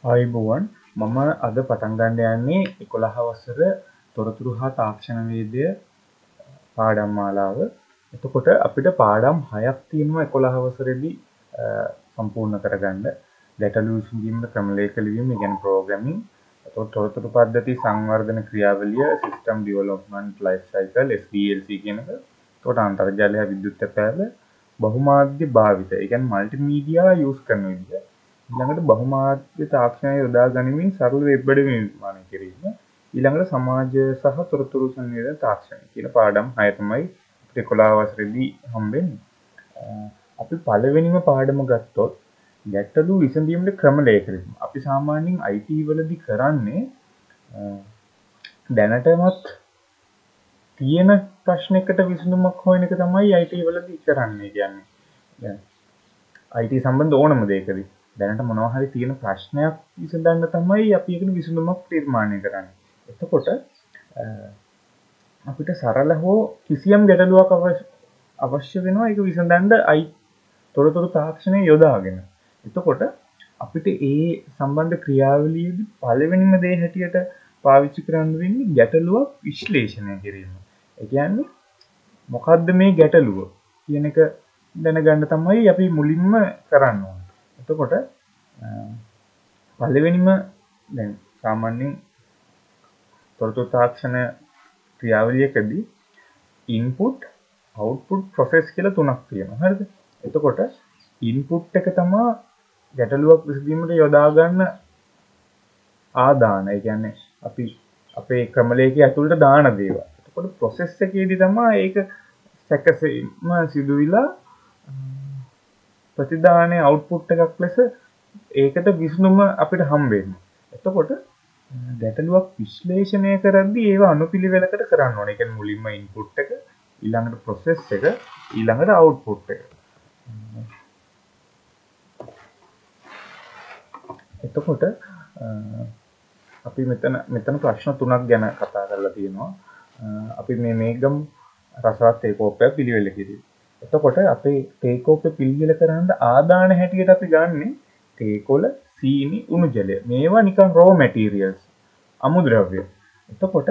ආයුබෝවන් මම අද පටන් ගන්න යන්නේ 11 වසර තොරතුරු හා තාක්ෂණ වේදය පාඩම් මාලාව. එතකොට අපිට පාඩම් 6ක් තියෙනවා 11 වසරේදී සම්පූර්ණ කරගන්න. ගැටලු විසඳීමේ ක්‍රම ලේඛ ලිවීම, ඒ කියන්නේ ප්‍රෝග්‍රෑමින්. එතකොට තොරතුරු පද්ධති සංවර්ධන ක්‍රියාවලිය, system development life cycle SDLC කියන එක. එතකොට අන්තර්ජාලය විද්‍යුත් පැල බහුමාධ්‍ය භාවිත. ඒ කියන්නේ මල්ටිමීඩියා යූස් කරන විදිහ. ඊළඟට බහුමාධ්‍ය තාක්ෂණය යොදා ගනිමින් සරල වෙබ් අඩවි නිර්මාණය කිරීම. ඊළඟට සමාජ සහ තොරතුරු සංවේදන තාක්ෂණය කියන පාඩම් 6 තමයි අපිට 11 වසරේදී හම්බෙන්නේ. අපි පළවෙනිම පාඩම ගත්තොත් ගැටලු විසඳීමේ ක්‍රම ලේඛනය. අපි සාමාන්‍යයෙන් IT වලදී කරන්නේ දැනටමත් තියෙන ප්‍රශ්නයකට විසඳුමක් හොයන එක තමයි IT වලදී කරන්නේ. කියන්නේ IT සම්බන්ධ ඕනම දෙයකදී දැනට මොනවා හරි තියෙන ප්‍රශ්නයක් විසඳන්න තමයි අපි ඒකට විසඳුමක් නිර්මාණය කරන්නේ. එතකොට අපිට සරල හෝ කිසියම් ගැටලුවක් අවශ්‍ය වෙනවා ඒක විසඳන්න තොරතුරු තාක්ෂණය යොදාගෙන. එතකොට අපිට ඒ සම්බන්ධ ක්‍රියාවලියේදී පළවෙනිම දේ හැටියට පාවිච්චි කරන්න වෙන්නේ ගැටලුවක් විශ්ලේෂණය කිරීම. ඒ කියන්නේ මොකද්ද මේ ගැටලුව කියන එක දැනගන්න තමයි අපි මුලින්ම කරන්න ඕනේ. එතකොට පළවෙනිම දැන් සාමාන්‍යයෙන් තොරතුරු තාක්ෂණ ක්‍රියාවලියකදී ඉන්පුට් අවුට්පුට් ප්‍රොසෙස් කියලා තුනක් තියෙනවා. හරිද? එතකොට ඉන්පුට් එක තමයි ගැටලුවක් විසඳීමට යොදා ගන්න ආදාන. ඒ කියන්නේ අපි අපේ ක්‍රමලේඛය ඇතුළට දාන දේවල්. එතකොට ප්‍රොසෙස් එකේදී තමයි ඒක සැකසීම සිදුවිලා ප්‍රතිදානයේ අවුට්පුට් එකක් ලෙස ඒකට විසඳුම අපිට හම්බෙන්නේ. එතකොට ගැටලුවක් විශ්ලේෂණය කරද්දී ඒව අනුපිළිවෙලකට කරන්න ඕනේ. ඒ කියන්නේ මුලින්ම ඉන්පුට් එක, ඊළඟට ප්‍රොසෙස් එක, ඊළඟට අවුට්පුට් එක. එතකොට අපි මෙතන ප්‍රශ්න තුනක් ගැන කතා කරලා තියෙනවා. අපි මේ ගමු රසවත් ඒකෝපය පිළිවෙල කිරීම. එතකොට අපේ තේකෝපය පිළිවෙල කරන්න ආදාන හැටියට අපි ගන්නෙ තේකොළ, සීනි, උණු ජලය. මේවා නිකන් රෝ මැටීරියල්ස්, අමුද්‍රව්‍ය. එතකොට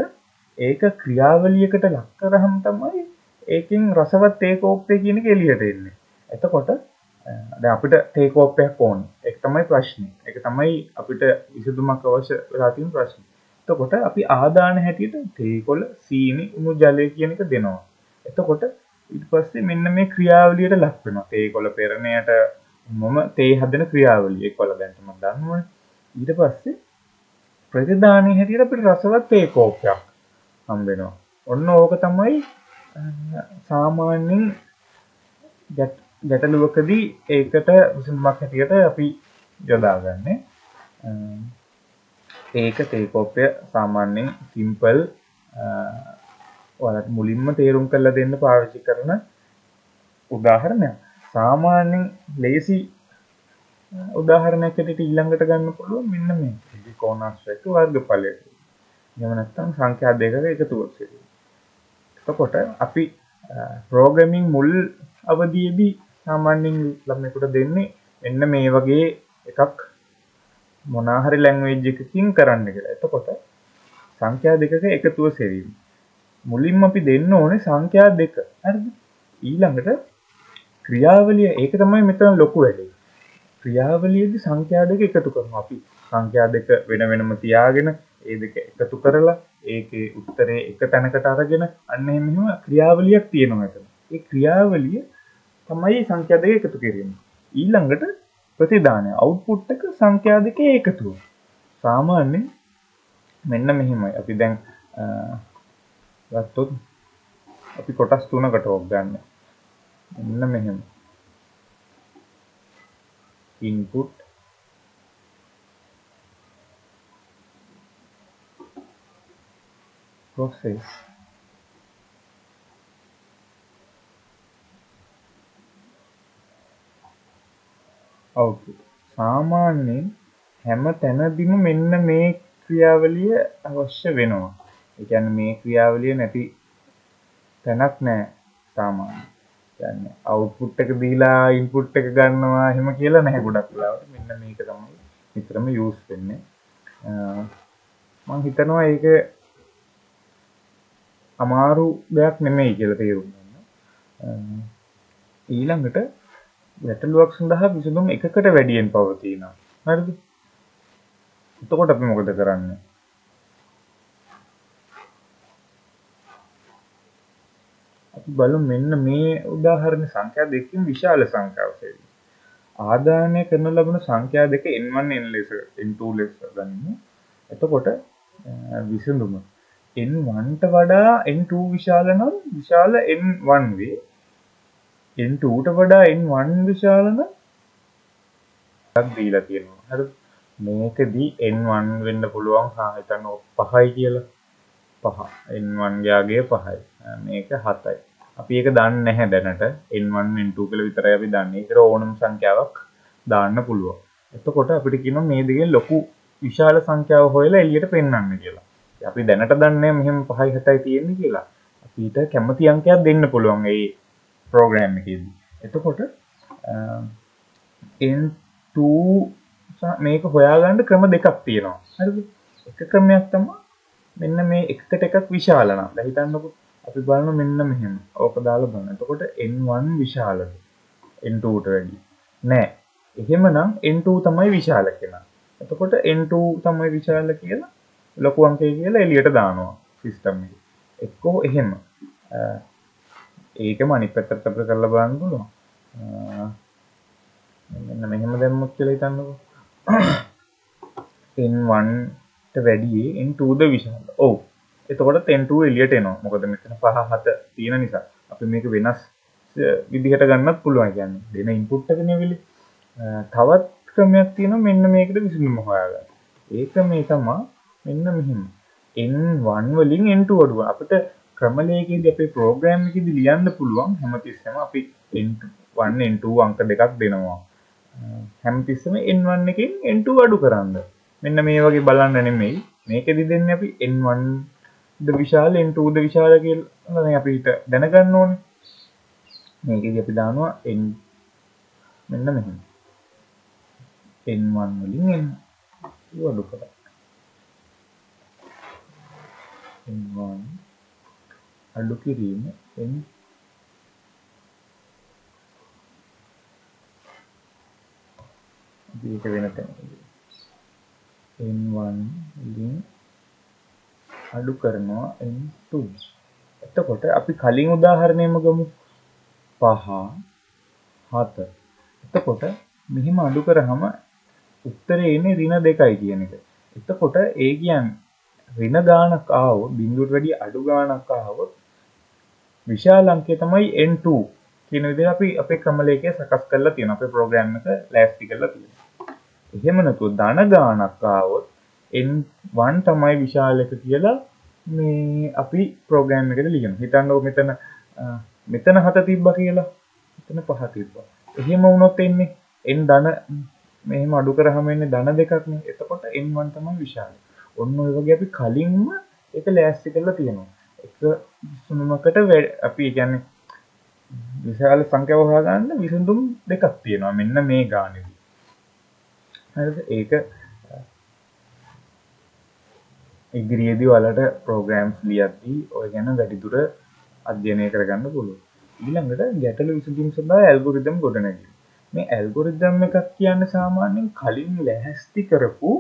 ඒක ක්‍රියාවලියකට ලක් කරාම තමයි ඒකෙන් රසවත් තේකෝපය කියන එක එළියට එන්නේ. එතකොට දැන් අපිට තේකෝපයක් ඕනේ. ඒක තමයි ප්‍රශ්නේ. ඒක තමයි අපිට විසඳුමක් අවශ්‍ය වෙලා තියෙන ප්‍රශ්නේ. එතකොට අපි ආදාන හැටියට තේකොළ, සීනි, උණු ජලය කියන එක දෙනවා. එතකොට ඊට පස්සේ මෙන්න මේ ක්‍රියාවලියට ලක් වෙනවා. තේකොළ පෙරණයට මොම තේ හදන ක්‍රියාවලිය. ඒකවල දැන් තමයි දන්නවනේ. ඊට පස්සේ ප්‍රතිදානයේ හැටියට අපිට රසවත් තේකෝපයක් හම්බ වෙනවා. ඔන්න ඕක තමයි සාමාන්‍යයෙන් ගැටලුවකදී ඒකට විසඳුමක් හැටියට අපි යොදාගන්නේ. ඒක තේකෝපය සාමාන්‍යයෙන් සිම්පල් ඔයාලට මුලින්ම තේරුම් කරලා දෙන්න පාවිච්චි කරන උදාහරණයක්. සාමාන්‍යයෙන් ලේසි උදාහරණයක් හැටියට ඊළඟට ගන්න පුළුවන් මෙන්න මේ ත්‍රිකෝණාශ්‍රයක වර්ගඵලය. එහෙම නැත්නම් සංඛ්‍යා දෙකක එකතුවක් සිදුවීම. එතකොට අපි ප්‍රෝග්‍රෑමින් මුල් අවධියේදී සාමාන්‍යයෙන් ළමයෙකුට දෙන්නේ මෙන්න මේ වගේ එකක් මොනවා හරි ලැන්ග්වේජ් එකකින් කරන්න කියලා. එතකොට සංඛ්‍යා දෙකක එකතුව සෙවීම. මුලින්ම අපි දෙන්න ඕනේ සංඛ්‍යා දෙක. හරිද? ඊළඟට ක්‍රියාවලිය ඒක තමයි මෙතන ලොකු වැඩේ. ක්‍රියාවලියේදී සංඛ්‍යා දෙක එකතු කරනවා. අපි සංඛ්‍යා දෙක වෙන වෙනම තියාගෙන ඒ දෙක එකතු කරලා ඒකේ උත්තරේ එක තැනකට අරගෙන අන්න එහෙම ක්‍රියාවලියක් තියෙනවා එතන. ඒ ක්‍රියාවලිය තමයි සංඛ්‍යා දෙක එකතු කිරීම. ඊළඟට ප්‍රතිදානය අවුට්පුට් එක සංඛ්‍යා දෙකේ එකතුව. සාමාන්‍යයෙන් මෙන්න මෙහිමයි. අපි දැන් ගත්තොත් අපි කොටස් තුනකට ඔක් ගන්න. මෙන්න මෙහෙම. input process output. සාමාන්‍යයෙන් හැම තැනදීම මෙන්න මේ ක්‍රියාවලිය අවශ්‍ය වෙනවා. ඒ කියන්නේ මේ ක්‍රියාවලිය නැති තැනක් නැහැ සාමාන්‍යයෙන්. කියන්නේ අවුට්පුට් එක දීලා ඉන්පුට් එක ගන්නවා එහෙම කියලා නැහැ ගොඩක් වෙලාවට. මෙන්න මේක තමයි නිතරම යූස් වෙන්නේ. මම හිතනවා ඒක අමාරු දෙයක් නෙමෙයි කියලා තේරුම් ගන්න. ඊළඟට ගැටලුවක් සඳහා විසඳුම් එකකට වැඩියෙන් පවතිනවා. හරිද? එතකොට අපි මොකද කරන්නේ? අපි බලමු මෙන්න මේ උදාහරණ සංඛ්‍යා දෙකකින් විශාල සංඛ්‍යාවක් තියෙනවා. ආදානය කරන ලබන සංඛ්‍යා දෙක n1 n ලෙස n2 ලෙස ගනිමු. එතකොට විසඳුම n1ට වඩා n2 විශාල නම් විශාල n1 වේ. n2ට වඩා n1 විශාල නම් ක් දීලා තියෙනවා. හරිද? මේකදී n1 වෙන්න පුළුවන් හිතන්න 5යි කියලා. 5 n1 ගේ 5යි. මේක 7යි. අපි ඒක දන්නේ නැහැ දැනට. n1 n2 කියලා විතරයි අපි දන්නේ. ඒකට ඕනම සංඛ්‍යාවක් දාන්න පුළුවන්. එතකොට අපිට කියනවා මේ දෙකෙන් ලොකු විශාල සංඛ්‍යාව හොයලා එළියට පෙන්වන්න කියලා. අපි දැනට දන්නේ මෙහෙම 5යි 7යි තියෙන්නේ කියලා. අපිට කැමති අංකයක් දෙන්න පුළුවන් මේ ප්‍රෝග්‍රෑම් එකේදී. එතකොට n2 මේක හොයාගන්න ක්‍රම දෙකක් තියෙනවා. හරිද? එක ක්‍රමයක් තමයි මෙන්න මේ එකකට එකක් විශාල නම්. දැන් හිතන්නකෝ අපි බලමු මෙන්න මෙහෙම. ඕක දාලා බලන්න. එතකොට n1 විශාලද? n2ට වැඩිය. නෑ. එහෙමනම් n2 තමයි විශාල කෙනා. එතකොට n2 තමයි විශාල කියලා ලොකු අංකය කියලා එළියට දානවා සිස්ටම් එකේ. එක්කෝ එහෙම. ඒකම අනිත් පැත්තට අපිට කරලා බලන්න පුළුවන්. මෙන්න මෙහෙම දැම්මොත් කියලා හිතන්නකෝ. n1 ට වැඩි n2 ද විශාල. ඔව්. එතකොට n2 එළියට එනවා. මොකද මෙතන 5 7 තියෙන නිසා. අපි මේක වෙනස් විදිහට ගන්නත් පුළුවන්. කියන්නේ දෙන ඉන්පුට් එක නෙවෙයි. තවත් ක්‍රමයක් තියෙනවා මෙන්න මේකට විසඳුම හොයාගන්න. ඒ ක්‍රමය තමයි මෙන්න මෙහෙම. n1 වලින් n2 අඩුව. අපිට ක්‍රමලයකදී අපේ ප්‍රෝග්‍රෑම් එකේදී ලියන්න පුළුවන් හැමතිස්සෙම අපි n1 n2 අංක දෙකක් දෙනවා. හැමතිස්සෙම n1 එකෙන් n2 අඩු කරන්න. මෙන්න මේ වගේ බලන්න නෙමෙයි. මේකෙදි දෙන්නේ අපි n1 ද විශාල n2 ද විශාල කියලා දැන් අපිට දැනගන්න ඕනේ. මේකෙදි අපි දානවා n මෙන්න මෙහෙම. n1 වලින් n2 අඩු කරා. n1 අඩු කිරීම n මේක වෙන තැනකදී n1 වලින් අඩු කරනවා n2. එතකොට අපි කලින් උදාහරණයම ගමු 5 7. එතකොට මෙහිම අඩු කරාම උත්තරේ එන්නේ ඍණ 2යි කියන එක. එතකොට ඒ කියන්නේ ඍණ ගාණක් ආවොත් බිඳුවට වැඩිය අඩු ගාණක් ආවොත් විශාල අංකය තමයි n2 කියන විදිහට අපි අපේ ක්‍රමලේඛය සකස් කරලා තියෙනවා. අපේ ප්‍රෝග්‍රෑම් එක ලෑස්ති කරලා තියෙනවා. එහෙම නැතුව ධන ගාණක් ආවොත් n1 තමයි විශාල එක කියලා මේ අපි ප්‍රෝග්‍රෑම් එකට ලියනවා. හිතන්නකො මෙතන 7 තිබ්බා කියලා. මෙතන 5 තිබ්බා. එහෙම වුණොත් එන්නේ n ධන මෙහෙම අඩු කරාම එන්නේ ධන දෙකක් නේ. එතකොට n1 තමයි විශාල. ඔන්න ඔය වගේ අපි කලින්ම ඒක ලෑස්ති කරලා තියෙනවා. එක විසඳුමකට අපි කියන්නේ විශාල සංඛ්‍යාව හොයාගන්න විසඳුම් දෙකක් තියෙනවා. මෙන්න මේ ගානෙදි. හරිද? ඒක ඉදිරියේදී ඔයාලට ප්‍රෝග්‍රෑම්ස් ලියද්දී ඔය ගැන වැඩිදුර අධ්‍යයනය කරගන්න පුළුවන්. ඊළඟට ගැටලු විසඳීම සඳහා ඇල්ගොරිතම් ගොඩනැගීම. මේ ඇල්ගොරිතම් එකක් කියන්නේ සාමාන්‍යයෙන් කලින් ලැහැස්ති කරපු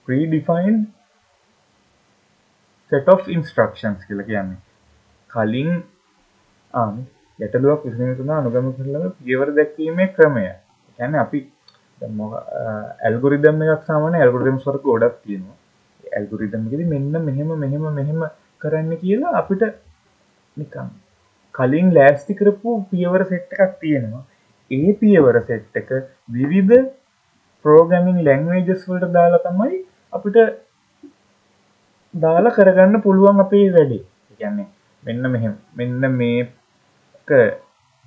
predefined set of instructions කියලා කියන්නේ. කලින් ගැටලුවක් විසඳීම සඳහා අනුගමනය කරන පියවර දැක්වීමේ ක්‍රමය. කියන්නේ අපි ඇල්ගොරිතම් එකක් සාමාන්‍ය ඇල්ගොරිතම්ස් වර්ග ගොඩක් තියෙනවා. ඇල්ගොරිතම් එකේදී මෙන්න මෙහෙම කරන්න කියලා අපිට නිකන් කලින් ලෑස්ති කරපු පියවර සෙට් එකක් තියෙනවා. ඒ පියවර සෙට් එක විවිධ ප්‍රෝග්‍රෑමින් ලැන්ග්වේජස් වලට දාලා තමයි අපිට දාලා කරගන්න පුළුවන් අපේ වැඩේ. ඒ කියන්නේ මෙන්න මේක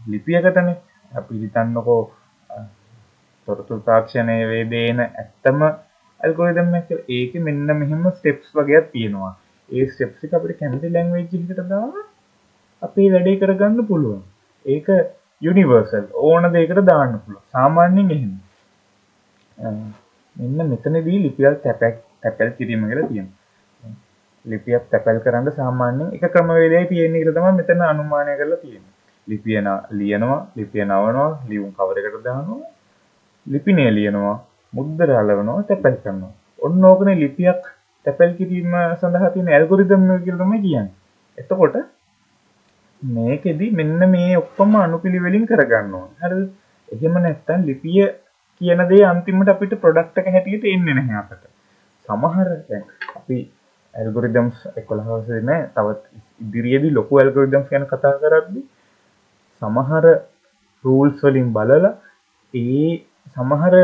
ලිපියකටනේ අපි හිතන්නකෝ තොරතුරු තාක්ෂණයේ වේදේන ඇත්තම ඇල්ගොරිතම් එක ඒකේ මෙන්න මෙහෙම ස්ටෙප්ස් වගේක් තියෙනවා. ඒ ස්ටෙප්ස් එක අපිට කැමති ලැන්ග්වේජ් එකකට දාලා අපේ වැඩේ කරගන්න පුළුවන්. ඒක යුනිවර්සල් ඕන දෙයකට දාන්න පුළුවන්. සාමාන්‍යයෙන් එහෙම. මෙන්න මෙතනදී ලිපියක් තැපැල් කිරීම කියලා තියෙනවා. ලිපියක් තැපැල් කරන්න සාමාන්‍යයෙන් එක ක්‍රමවේදයයි තියෙන්නේ කියලා තමයි මෙතන අනුමානය කරලා තියෙන්නේ. ලිපිය ලියනවා, ලිපිය නවනවා, ලියුම් කවර එකට දානවා, ලිපිනය ලියනවා, මුද්දර අලවනවා, තැපැල් කරනවා. ඔන්න ඕකනේ ලිපියක් තැපැල් කිරීම සඳහා තියෙන ඇල්ගොරිතම් එක කියලා තමයි කියන්නේ. එතකොට මේකෙදි මෙන්න මේ ඔක්කොම අනුපිළිවෙලින් කරගන්න ඕනේ. හරිද? එහෙම නැත්නම් ලිපිය කියන දේ අන්තිමට අපිට ප්‍රොඩක්ට් එක හැටියට එන්නේ නැහැ අපට. සමහර දැන් අපි ඇල්ගොරිතම්ස් 11 වසරේ නෑ තවත් ඉදිරියේදී ලොකු ඇල්ගොරිතම්ස් ගැන කතා කරද්දී සමහර රූල්ස් වලින් බලලා ඒ සමහර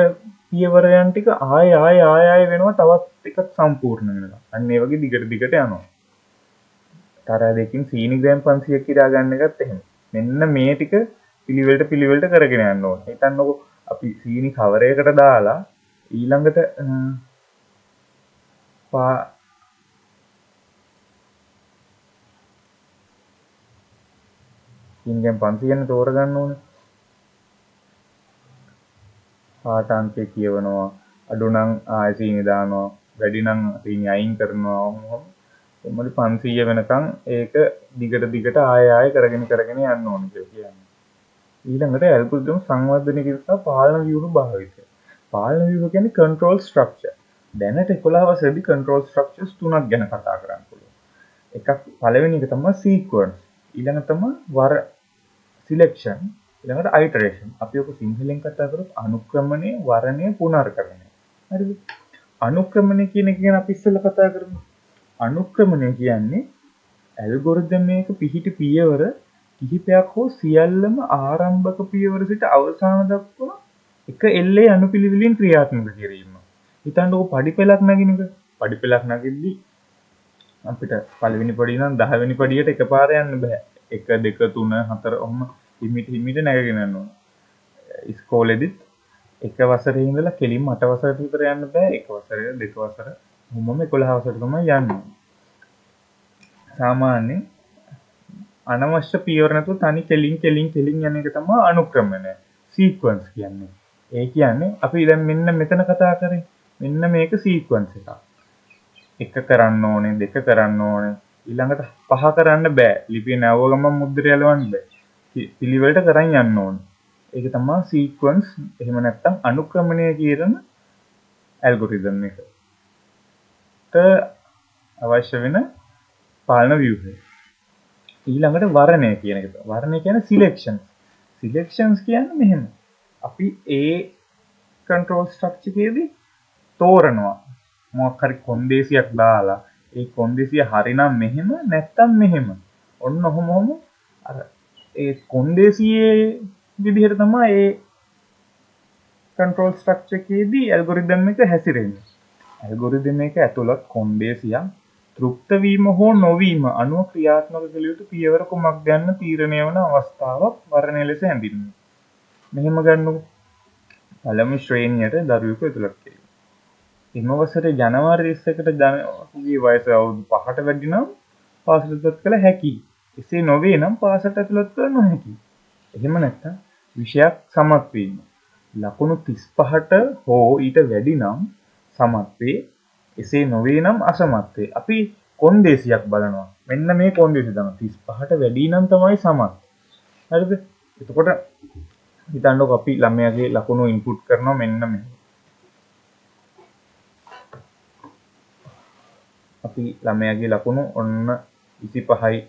පියවරයන් ටික ආය වෙනවා තවත් එකක් සම්පූර්ණ වෙනවා. අන්න ඒ වගේ දිගට යනවා. තරහ දෙකින් සීනි ග්‍රෑම් 500ක් කිරා ගන්න එකත් එහෙම. මෙන්න මේ ටික පිළිවෙලට කරගෙන යන්න ඕනේ. හිතන්නකෝ අපි සීනි කවරයකට දාලා ඊළඟට සීනි ග්‍රෑම් 500ක් තෝරගන්න ඕනේ. පාට අංකය කියවනවා, අඩු නම් ආයෙ සීනි දානවා, වැඩි නම් සීනි අයින් කරනවා. කොහොමද 500 වෙනකන් ඒක දිගට ආයෙ කරගෙන යන්න ඕනේ කියලා කියන්නේ. ඊළඟට ඇල්ගොරිතම් සංවර්ධනය කිරීම පාලන ව්‍යුහ භාවිතය. පාලන ව්‍යුහ කියන්නේ control structure. දැනට 11 වසරේදී control structures තුනක් ගැන කතා කරන්න පුළුවන්. එකක් පළවෙනි එක තමයි sequence. ඊළඟ තමයි selection. ඊළඟට iteration. අපි ඔක සිංහලෙන් කතා කරොත් අනුක්‍රමණය, වරණය, පුනර්කරණය. හරිද? අනුක්‍රමණය කියන එක ගැන අපි ඉස්සෙල්ලා කතා කරමු. අනුක්‍රමණය කියන්නේ ඇල්ගොරිතම් එකක පිහිටි පියවර කිහිපයක් හෝ සියල්ලම ආරම්භක පියවර සිට අවසාන දක්වා එක එල්ලේ අනුපිළිවෙලින් ක්‍රියාත්මක කිරීම. හිතන්නකෝ පඩිපෙළක් නගින එක. පඩිපෙළක් නගිද්දී අපිට පළවෙනි පඩිය නම් 10 වෙනි පඩියට එකපාර යන්න බෑ. 1 2 3 4 ඔහොම හිමිට නැගගෙන යන්න ඕන. ඉස්කෝලේදීත් එක වසරේ ඉඳලා කෙලින්ම 8 වසරට විතර යන්න බෑ. එක වසරේ 2 වසර මොමම 11 වසරට තමයි යන්නේ. සාමාන්‍යයෙන් අනවශ්‍ය පියවර නැතුව තනි කෙලින් යන එක තමයි අනුක්‍රමණය සීක්වන්ස් කියන්නේ. ඒ කියන්නේ අපි දැන් මෙන්න මෙතන කතා කරේ මෙන්න මේක සීක්වන්ස් එකක්. එක කරන්න ඕනේ, දෙක කරන්න ඕනේ, ඊළඟට පහ කරන්න බෑ. ලිපිය නැවුව ගමන් මුද්‍රය යලවන්න බෑ. පිළිවෙලට කරන් යන්න ඕනේ. ඒක තමයි සීක්වන්ස්. එහෙම නැත්නම් අනුක්‍රමණය කියන ඇල්ගොරිතම් එක. අවශ්‍ය වෙන පාලන ව්‍යුහය. ඊළඟට වරණය කියන එක. වරණය කියන්නේ සිලෙක්ෂන්ස්. සිලෙක්ෂන්ස් කියන්නේ මෙහෙම. අපි ඒ control structure එකේදී තෝරනවා. මොකක් හරි කොන්දේසියක් දාලා ඒ කොන්දේසිය හරිනම් මෙහෙම නැත්තම් මෙහෙම. ඔන්න ඔහොම අර ඒ කොන්දේසියේ විදිහට තමයි ඒ control structure එකේදී ඇල්ගොරිතම් එක හැසිරෙන්නේ. ඇල්ගොරිතම් එක ඇතුළත් කොන්දේසියක් තෘප්ත වීම හෝ නොවීම අනුව ක්‍රියාත්මක කළ යුතු පියවර කුමක්ද යන්න තීරණය වන අවස්ථාවක් වර්ණය ලෙස හැඳින්වෙනවා. මෙහෙම ගන්නකො. පළමු ශ්‍රේණියට දරුවෙකු ඇතුළත් කිරීම. එම වසරේ ජනවාරි 31ට දරුවෙකුගේ වයස අවුරුදු 5ට වැඩි නම් පාසලට ඇතුළත් කළ හැකියි. එසේ නොවේ නම් පාසලට ඇතුළත් කළ නොහැකියි. එහෙම නැත්නම් විෂයක් සමත් වීම. ලකුණු 35ට හෝ ඊට වැඩි නම් සමත් වේ. එසේ නොවේ නම් අසමත් වේ. අපි කොන්දේසියක් බලනවා. මෙන්න මේ කොන්දේසිය තමයි 35ට වැඩි නම් තමයි සමත්. හරිද? එතකොට හිතන්නකො අපි ළමයාගේ ලකුණු ඉන්පුට් කරනවා මෙන්න මෙහෙම. අපි ළමයාගේ ලකුණු ඔන්න 25යි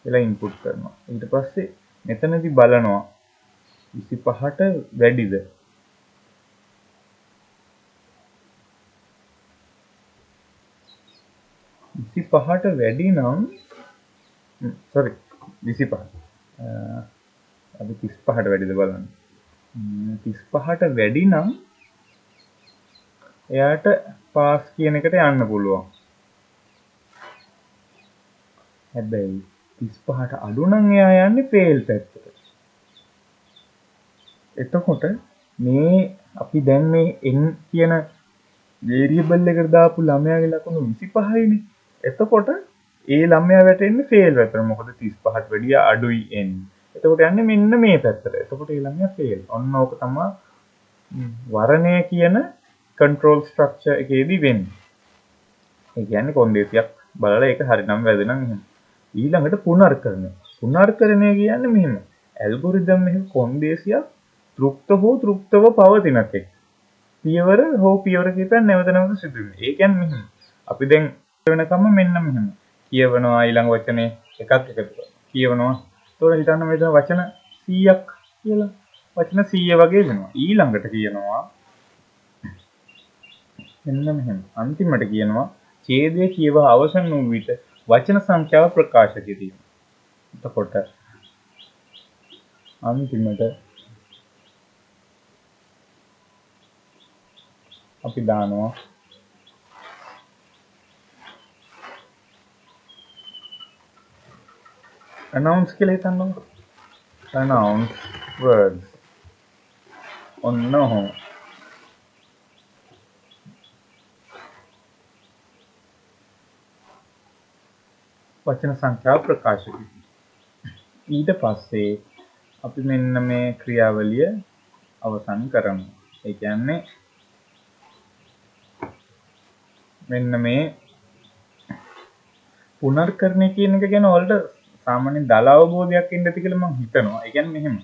කියලා ඉන්පුට් කරනවා. ඊට පස්සේ මෙතනදී බලනවා 25ට වැඩිද? 25ට වැඩි නම් 25 අපි 35ට වැඩිද බලන්න. 35ට වැඩි නම් එයාට පාස් කියන එකට යන්න පුළුවන්. හැබැයි 35ට අඩු නම් එයා යන්නේ ෆේල් පැත්තට. එතකොට මේ අපි දැන් මේ n කියන වේරියබල් එකට දාපු ළමයාගේ ලකුණු 25යිනේ. එතකොට ඒ ළමයා වැටෙන්නේ ෆේල් පැත්තට. මොකද 35ට වැඩිය අඩුයි n. එතකොට යන්නේ මෙන්න මේ පැත්තට. එතකොට ඒ ළමයා ෆේල්. ඔන්න ඕක තමයි වරණය කියන කන්ට්‍රෝල් ස්ට්‍රක්චර් එකේදී වෙන්නේ. ඒ කියන්නේ කොන්දේසියක් බලලා ඒක හරිනම් වැදනම් එහෙම. ඊළඟට පුනර්කරණය. පුනර්කරණය කියන්නේ මෙහෙම. ඇල්ගොරිතම් එක කොන්දේසියක් තෘප්ත හෝ තෘප්තව පවතින තෙක්. පියවර හෝ පියවර කිහිපයක් නැවත නැවත සිදු වෙනවා. ඒ කියන්නේ මෙහෙම. අපි දැන් වෙනකම්ම මෙන්න මෙහෙම. කියවනවා ඊළඟ වචනේ එකක් එකතු කරනවා. කියවනවා. ඒතකොට හිතන්න මෙතන වචන 100ක් කියලා. වචන 100 වගේ වෙනවා. ඊළඟට කියනවා මෙන්න මෙහෙම. අන්තිමට කියනවා ඡේදයේ කියව අවසන් වූ විට වචන සංඛ්‍යාව ප්‍රකාශ කිරීම. එතකොට අන්තිමට අපි දානවා announce කියලා හිතන්නකො. announce words. ඔන්න ඔහොම. වචන සංඛ්‍යාව ප්‍රකාශ කිරීම. ඊට පස්සේ අපි මෙන්න මේ ක්‍රියාවලිය අවසන් කරනවා. ඒ කියන්නේ මෙන්න මේ පුනර්කරණය කියන එක ගැන ඔයාලට සාමාන්‍යයෙන් දල අවබෝධයක් ඉන්න ඇති කියලා මම හිතනවා. ඒ කියන්නේ මෙහෙම.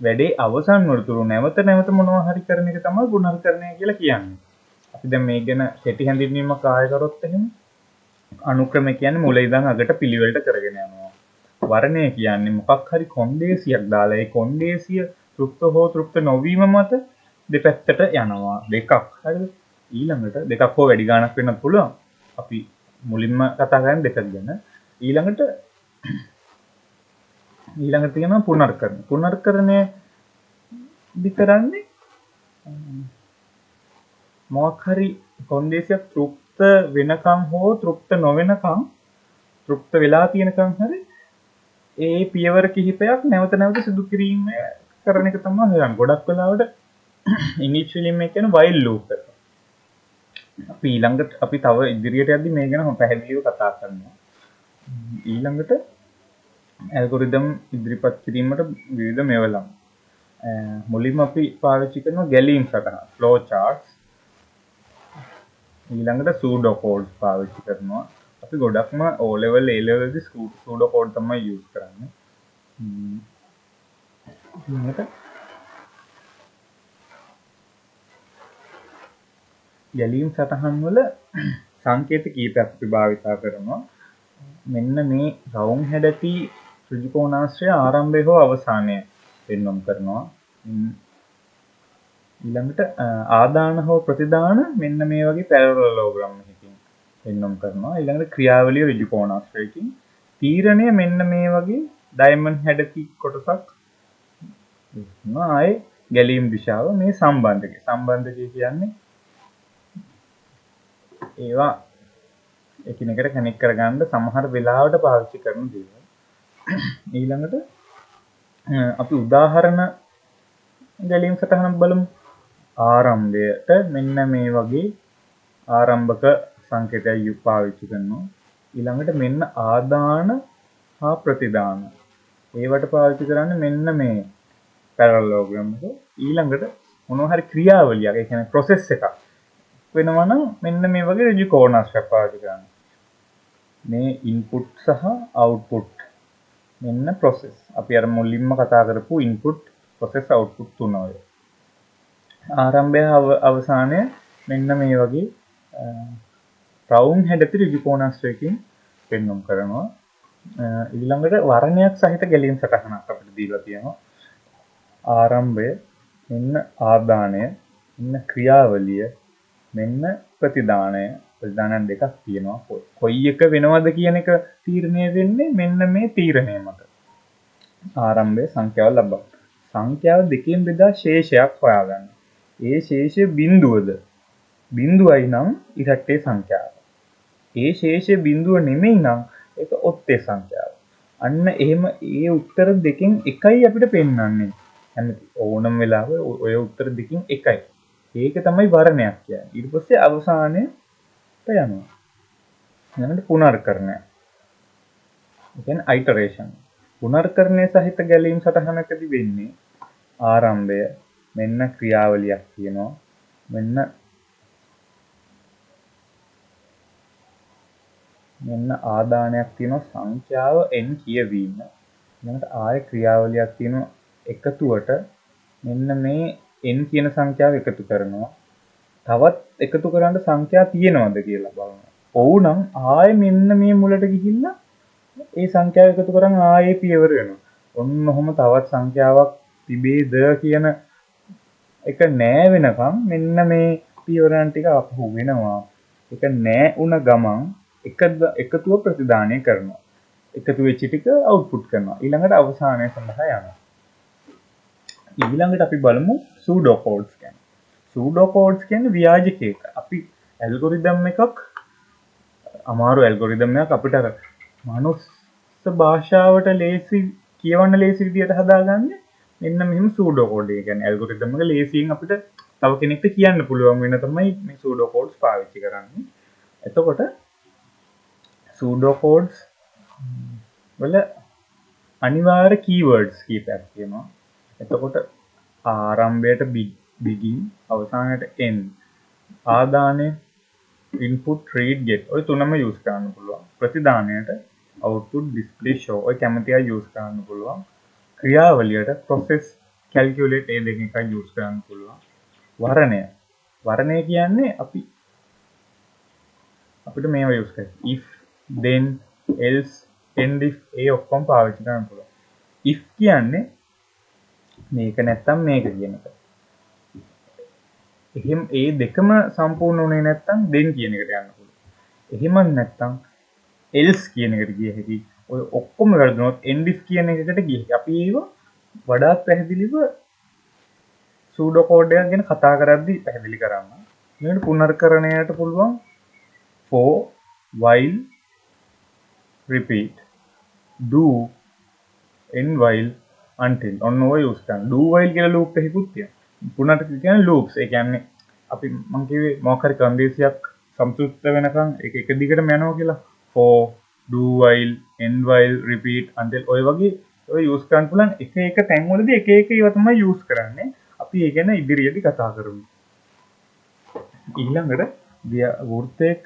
වැඩේ අවසන් වලතුරු නැවත නැවත මොනවා හරි කරන එක තමයි පුනර්කරණය කියලා කියන්නේ. අපි දැන් මේ ගැන කෙටි හැඳින්වීමක් ආය කරොත් එහෙම අනුක්‍රම කියන්නේ මුල ඉඳන් අගට පිළිවෙලට කරගෙන යනවා. වර්ණය කියන්නේ මොකක් හරි කොන්දේසියක් දාලා ඒ කොන්දේසිය තෘප්ත හෝ තෘප්ත නොවීම මත දෙපැත්තට යනවා. දෙකක්. හරිද? ඊළඟට දෙකක් හෝ වැඩි ගාණක් වෙන්නත් පුළුවන්. අපි මුලින්ම කතා කරන්නේ දෙකක් ගැන. ඊළඟට තියෙනවා පුනර්කරණය. පුනර්කරණය විතරන්නේ මොකක් හරි කොන්දේසියක් තෘප්ත වෙනකම් හෝ තෘප්ත නොවෙනකම් තෘප්ත වෙලා තියෙනකම් හරි ඒ පියවර කිහිපයක් නැවත නැවත සිදු කිරීම කරන එක තමයි හොයන්නේ. ගොඩක් වෙලාවට ඉනිෂියලි මේ කියන while loop එක. අපි ඊළඟට අපි තව ඉදිරියට යද්දි මේ ගැන පැහැදිලිව කතා කරනවා. ඊළඟට ඇල්ගොරිතම් ඉදිරිපත් කිරීමට විවිධ මෙවලම්. මුලින්ම අපි පාවිච්චි කරන ගැලීම් සටහන flow charts. ඊළඟට pseudo codes පාවිච්චි කරනවා. අපි ගොඩක්ම O level A level දී pseudo code තමයි use කරන්නේ. ඊළඟට ගැලීම් සටහන් වල සංකේත කීපයක් අපි භාවිතා කරනවා. මෙන්න මේ රවුම් හැඩති ත්‍රිකෝණාශ්‍රය ආරම්භය හෝ අවසානය පෙන්වම් කරනවා. ඊළඟට ආදාන හෝ ප්‍රතිදාන මෙන්න මේ වගේ පැරලලෝග්‍රෑම් එකකින් පෙන්වම් කරනවා. ඊළඟට ක්‍රියාවලිය ත්‍රිකෝණාශ්‍රයකින් තීරණය මෙන්න මේ වගේ ඩයමන්ඩ් හැඩති කොටසක් දෙනවා. ආයේ ගැලීම් දිශාව මේ සම්බන්ධකය. සම්බන්ධකය කියන්නේ ඒවා එකිනෙකට කනෙක්ට් කරගන්න සමහර වෙලාවට පාවිච්චි කරන දේවල්. ඊළඟට අපි උදාහරණ ගැලීම් සටහනක් බලමු. ආරම්භයට මෙන්න මේ වගේ ආරම්භක සංකේතයක් පාවිච්චි කරනවා. ඊළඟට මෙන්න ආදාන හා ප්‍රතිදාන. ඒවට පාවිච්චි කරන්නේ මෙන්න මේ පැරලලෝග්‍රෑම් එක. ඊළඟට මොනවා හරි ක්‍රියාවලියක්, ඒ කියන්නේ process එකක් වෙනවා නම් මෙන්න මේ වගේ ඍජු කෝණාශ්‍රයක් පාවිච්චි කරනවා. මේ input සහ output මෙන්න process. අපි අර මුලින්ම කතා කරපු input process output තුන ඔය. ආරම්භය අවසානය මෙන්න මේ වගේ රවුම් හැඩති ඍජු කෝණාශ්‍රයකින් පෙන්වම් කරනවා. ඊළඟට වර්ණයක් සහිත ගැලීම් සටහනක් අපිට දීලා තියෙනවා. ආරම්භය මෙන්න ආදානය මෙන්න ක්‍රියාවලිය මෙන්න ප්‍රතිදානය. ප්‍රතිදානයන් දෙකක් තියෙනවා. කොයි එක වෙනවද කියන එක තීරණය වෙන්නේ මෙන්න මේ තීරණය මත. ආරම්භය සංඛ්‍යාව ලබන. සංඛ්‍යාව දෙකෙන් බෙදා ශේෂයක් හොයාගන්න. ඒ ශේෂය බිඳුවද? බිඳුවයි නම් ඉරට්ටේ සංඛ්‍යාව. ඒ ශේෂය බිඳුව නෙමෙයි නම් ඒක ඔත්තේ සංඛ්‍යාව. අන්න එහෙම ඒ උත්තර දෙකෙන් එකයි අපිට පෙන්වන්නේ. හැමති ඕනම වෙලාවෙ ඔය උත්තර දෙකෙන් එකයි. ඒක තමයි වර්ණයක් කියන්නේ. ඊට පස්සේ අවසානයේ යනවා. ඊළඟට පුනර්කරණය. ඒ කියන්නේ iteration. පුනර්කරණය සහිත ගැලීම් සටහනකදී වෙන්නේ ආරම්භය මෙන්න ක්‍රියාවලියක් තියෙනවා. මෙන්න ආදානයක් තියෙනවා සංඛ්‍යාව n කියවීම. ඊළඟට ආය ක්‍රියාවලියක් තියෙනවා එකතුවට මෙන්න මේ n කියන සංඛ්‍යාව එකතු කරනවා. තවත් එකතු කරන්න සංඛ්‍යා තියෙනවද කියලා බලනවා. ඔව් නම් ආයෙ මෙන්න මේ මුලට ගිහිල්ලා ඒ සංඛ්‍යාව එකතු කරන් ආයෙ පියවර වෙනවා. ඔන්න ඔහොම තවත් සංඛ්‍යාවක් තිබේද කියන එක නෑ වෙනකම් මෙන්න මේ පියවරන් ටික අපහු වෙනවා. ඒක නෑ උන ගමන් එකතුව ප්‍රතිදානය කරනවා. එකතු වෙච්ච ටික අවුට්පුට් කරනවා. ඊළඟට අවසානය සඳහා යනවා. ඊළඟට අපි බලමු සූඩෝ කෝඩ්ස් ගැන. සූඩෝ කෝඩ්ස් කියන්නේ ව්‍යාජකයක. අපි ඇල්ගොරිදම් එකක් අමාරු ඇල්ගොරිදම් එකක් අපිට අර මනුස්ස භාෂාවට ලේසි කියවන්න ලේසි විදියට හදාගන්නේ මෙන්න මෙහෙම සූඩෝ කෝඩ් එක. කියන්නේ ඇල්ගොරිදම් එක ලේසියෙන් අපිට තව කෙනෙක්ට කියන්න පුළුවන් වෙන තමයි මේ සූඩෝ කෝඩ්ස් පාවිච්චි කරන්නේ. එතකොට සූඩෝ කෝඩ්ස් වල අනිවාර්ය කීවර්ඩ්ස් කීපයක් තියෙනවා. එතකොට ආරම්භයට begin අවසානයට end ආදානය input read get ඔය තුනම use කරන්න පුළුවන්. ප්‍රතිදානයට output display show ඔය කැමති අය use කරන්න පුළුවන්. ක්‍රියාවලියට process calculate ඒ දෙක එකයි use කරන්න පුළුවන්. වර්ණය කියන්නේ අපිට මේවා use කරන්න. if then else end if ඒ ඔක්කොම පාවිච්චි කරන්න පුළුවන්. if කියන්නේ මේක නැත්තම් මේක කියන එක. එහෙම ඒ දෙකම සම්පූර්ණ වුණේ නැත්තම් then කියන එකට යන්න පුළුවන්. එහෙම නැත්තම් else කියන එකට ගිය හැකි. ඔය ඔක්කොම වැරදුනොත් end if කියන එකකට ගිය හැකි. අපි ඒව වඩාත් පැහැදිලිව සූඩෝ කෝඩ් එකක් ගැන කතා කරද්දී පැහැදිලි කරන්න. මේකට පුනර්කරණයට පුළුවන් for while repeat do end while until ඔන්න ඔය use කරන්න. do while කියලා loop එකකුත් තියෙනවා. පුනර් කියන්නේ loops. ඒ කියන්නේ අපි මම කිව්වේ මොකක් හරි කන්දේසියක් සම්පූර්ණ වෙනකන් ඒක එක දිගටම යනවා කියලා. for do while end while repeat until ඔය වගේ ඔය use කරන්න පුළුවන් එක එක තැන්වලදී එක එක ඒවා තමයි use කරන්නේ. අපි ඒ ගැන ඉදිරියේදී කතා කරමු. ඊළඟට වෘත්තයක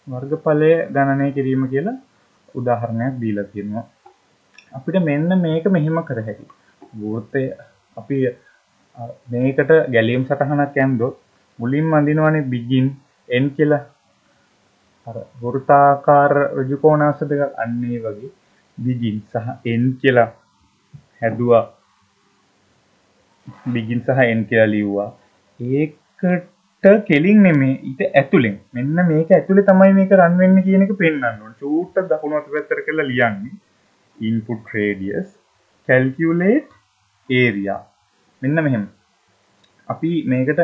වර්ගඵලය ගණනය කිරීම කියලා උදාහරණයක් දීලා තියෙනවා. අපිට මෙන්න මේක මෙහෙම කර හැකියි. වෘත්තය අපි මේකට ගැලීම් සටහනක් යම්දොත් මුලින්ම අඳිනවනේ begin end කියලා. අර වෘත්තාකාර ඍජු කෝණාංශ දෙක අන්න ඒ වගේ begin සහ end කියලා හැදුවා. begin සහ end කියලා ලිව්වා. ඒකට කෙලින් නෙමෙයි ඊට ඇතුලෙන්. මෙන්න මේක ඇතුලේ තමයි මේක රන් වෙන්නේ කියන එක පෙන්වන්න ඕනේ. චූට්ටක් දකුණු අත පැත්තට කියලා ලියන්නේ. input radius calculate area මෙන්න මෙහෙම අපි මේකට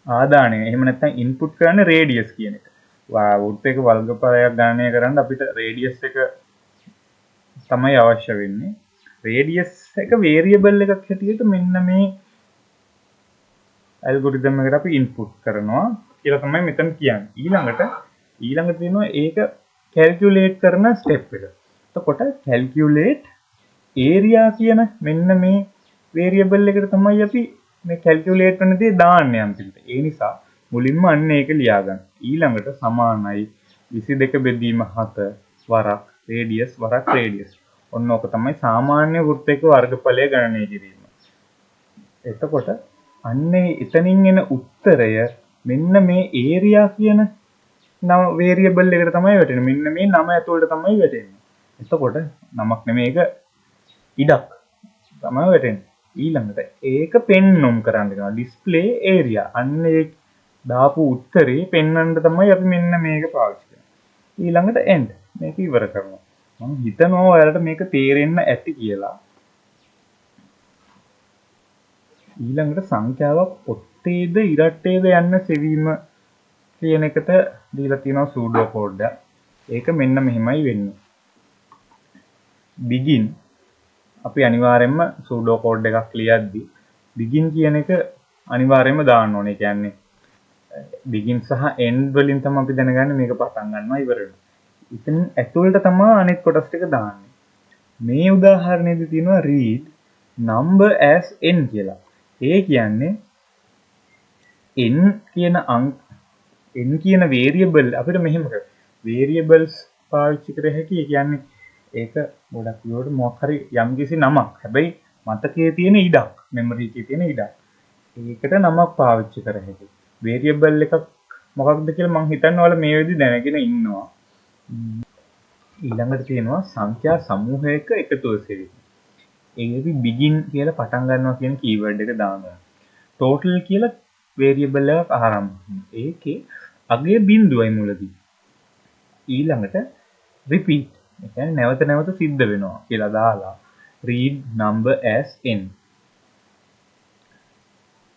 ආදානය එහෙම නැත්නම් ඉන්පුට් කරන්නේ රේඩියස් කියන එක. වෘත්තයක වර්ගඵලයක් ගණනය කරන්න අපිට රේඩියස් එක තමයි අවශ්‍ය වෙන්නේ. රේඩියස් එක වේරියබල් එකක් හැටියට මෙන්න මේ ඇල්ගොරිතම් එකට අපි ඉන්පුට් කරනවා කියලා තමයි මෙතන කියන්නේ. ඊළඟට තියෙනවා ඒක කැල්කියුලේට් කරන ස්ටෙප් එක. එතකොට calculate area කියන මෙන්න මේ variable එකට තමයි අපි මේ calculate කරන දේ දාන්නේ අන්තිමට. ඒ නිසා මුලින්ම අන්න ඒක ලියාගන්න. ඊළඟට සමානයි 22 බෙදීම 7 වරක් radius වරක් radius. ඔන්න ඕක තමයි සාමාන්‍ය වෘත්තයක වර්ගඵලය ගණනය කිරීම. එතකොට අන්නේ එතනින් එන උත්තරය මෙන්න මේ area කියන නම variable එකට තමයි වැටෙන්නේ. මෙන්න මේ නම ඇතුළට තමයි වැටෙන්නේ. එතකොට නමක් නෙමෙයි ඒක ඉඩක් තමයි වැටෙන්නේ. ඊළඟට ඒක පෙන්වුම් කරන්න ගන්නවා display area. අන්න ඒ දාපු උත්තරේ පෙන්වන්න තමයි අපි මෙන්න මේක පාවිච්චි කරන්නේ. ඊළඟට end මේක ඉවර කරනවා. මම හිතනවා ඔයාලට මේක තේරෙන්න ඇති කියලා. ඊළඟට සංඛ්‍යාවක් ඔත්තේද ඉරට්ටේද යන්න සෙවීම කියන එකට දීලා තියෙනවා සූඩෝ කෝඩ් එක. ඒක මෙන්න මෙහෙමයි වෙන්නේ. begin අපි අනිවාර්යයෙන්ම සූඩෝ කෝඩ් එකක් ලියද්දි begin කියන එක අනිවාර්යයෙන්ම දාන්න ඕනේ. කියන්නේ begin සහ end වලින් තමයි අපි දැනගන්නේ මේක පටන් ගන්නවා ඉවර වෙනවා. ඉතින් ඇතුළට තමයි අනෙක් කොටස් ටික දාන්නේ. මේ උදාහරණයේදී තියෙනවා read number as n කියලා. ඒ කියන්නේ n කියන n කියන වේරියබල් අපිට මෙහෙම වේරියබල්ස් පාවිච්චි කර හැකි. ඒ කියන්නේ ඒක ගොඩක් විදිහට මොකක් හරි යම්කිසි නමක්. හැබැයි මතකයේ තියෙන ඉඩක්, මෙමරි එකේ තියෙන ඉඩක්. ඒකට නමක් පාවිච්චි කර හැකි. වේරියබල් එකක් මොකක්ද කියලා මම හිතන්නේ ඔයාලා මේ වෙද්දි දැනගෙන ඉන්නවා. ඊළඟට තියෙනවා සංඛ්‍යා සමූහයක එකතුව සෙවීම. ඒකෙදි begin කියලා පටන් ගන්නවා කියන කීවර්ඩ් එක දානවා. total කියලා වේරියබල් එකක් ආරම්භ. ඒකේ අගය බිඳුවයි මුලදී. ඊළඟට repeat. ඒ කියන්නේ නැවත නැවත සිද්ධ වෙනවා කියලා දාලා read number as n.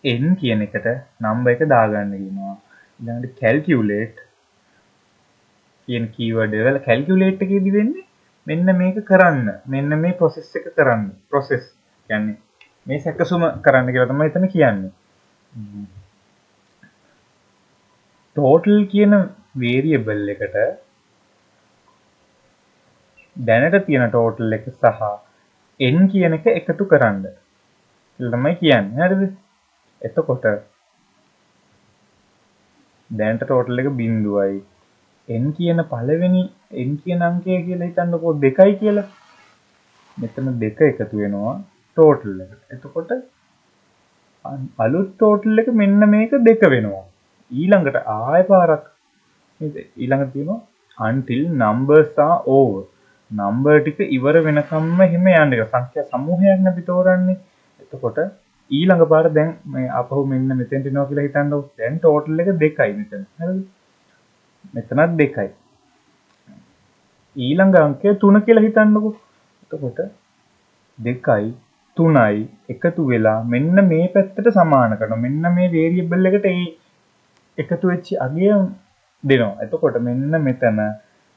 n කියන එකට number එක දාගන්න කියනවා. ඊළඟට calculate කියන කීවර්ඩ් එක වල calculate එකේදී වෙන්නේ මෙන්න මේක කරන්න. මෙන්න මේ process එක කරන්න. process කියන්නේ මේ සැකසුම කරන්න කියලා තමයි එතන කියන්නේ. total කියන variable එකට දැනට තියෙන total එක සහ n කියන එක එකතු කරන්න කියලා තමයි කියන්නේ. හරිද? එතකොට දැනට total එක 0යි. n කියන පළවෙනි n කියන අංකය කියලා හිතන්නකෝ 2යි කියලා. මෙතන 2 එකතු වෙනවා total එකට. එතකොට අලුත් total එක මෙන්න මේක 2 වෙනවා. ඊළඟට ආය පාරක් නේද? ඊළඟට තියෙනවා until numbers are over. number ටික ඉවර වෙනකම්ම එහෙම යන්න එක. සංඛ්‍යා සමූහයක් නේ අපි තෝරන්නේ. එතකොට ඊළඟ පාර දැන් මේ අපහු මෙන්න මෙතෙන්ට එනවා කියලා හිතන්නකො. දැන් total එක 2යි මෙතන. හරිද? මෙතනත් 2යි. ඊළඟ අංකය 3 කියලා හිතන්නකො. එතකොට 2යි 3යි එකතු වෙලා මෙන්න මේ පැත්තට සමාන කරනවා. මෙන්න මේ වේරියබල් එකට ඒ එකතු වෙච්ච අගය දෙනවා. එතකොට මෙන්න මෙතන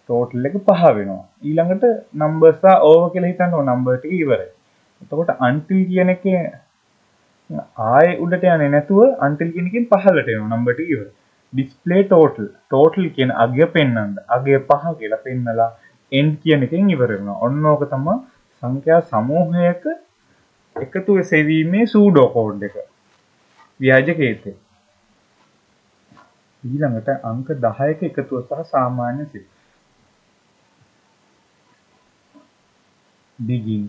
total එක 5 වෙනවා. ඊළඟට numbers are over කියලා හිතන්නකො. number ටික ඉවරයි. එතකොට until කියන එකේ ආයේ උඩට යන්නේ නැතුව until කියන එකෙන් පහළට එනවා. number ටික ඉවරයි. display total කියන අගය පෙන්වන්න. අගය 5 කියලා පෙන්නලා end කියන එකෙන් ඉවර වෙනවා. ඔන්න ඕක තමයි සංඛ්‍යා සමූහයක එකතු සෙවීමේ සූඩෝ කෝඩ් එක. ව්‍යාජකේතේ. ඊළඟට අංක 10ක එකතුව සහ සාමාන්‍ය සිත්. begin.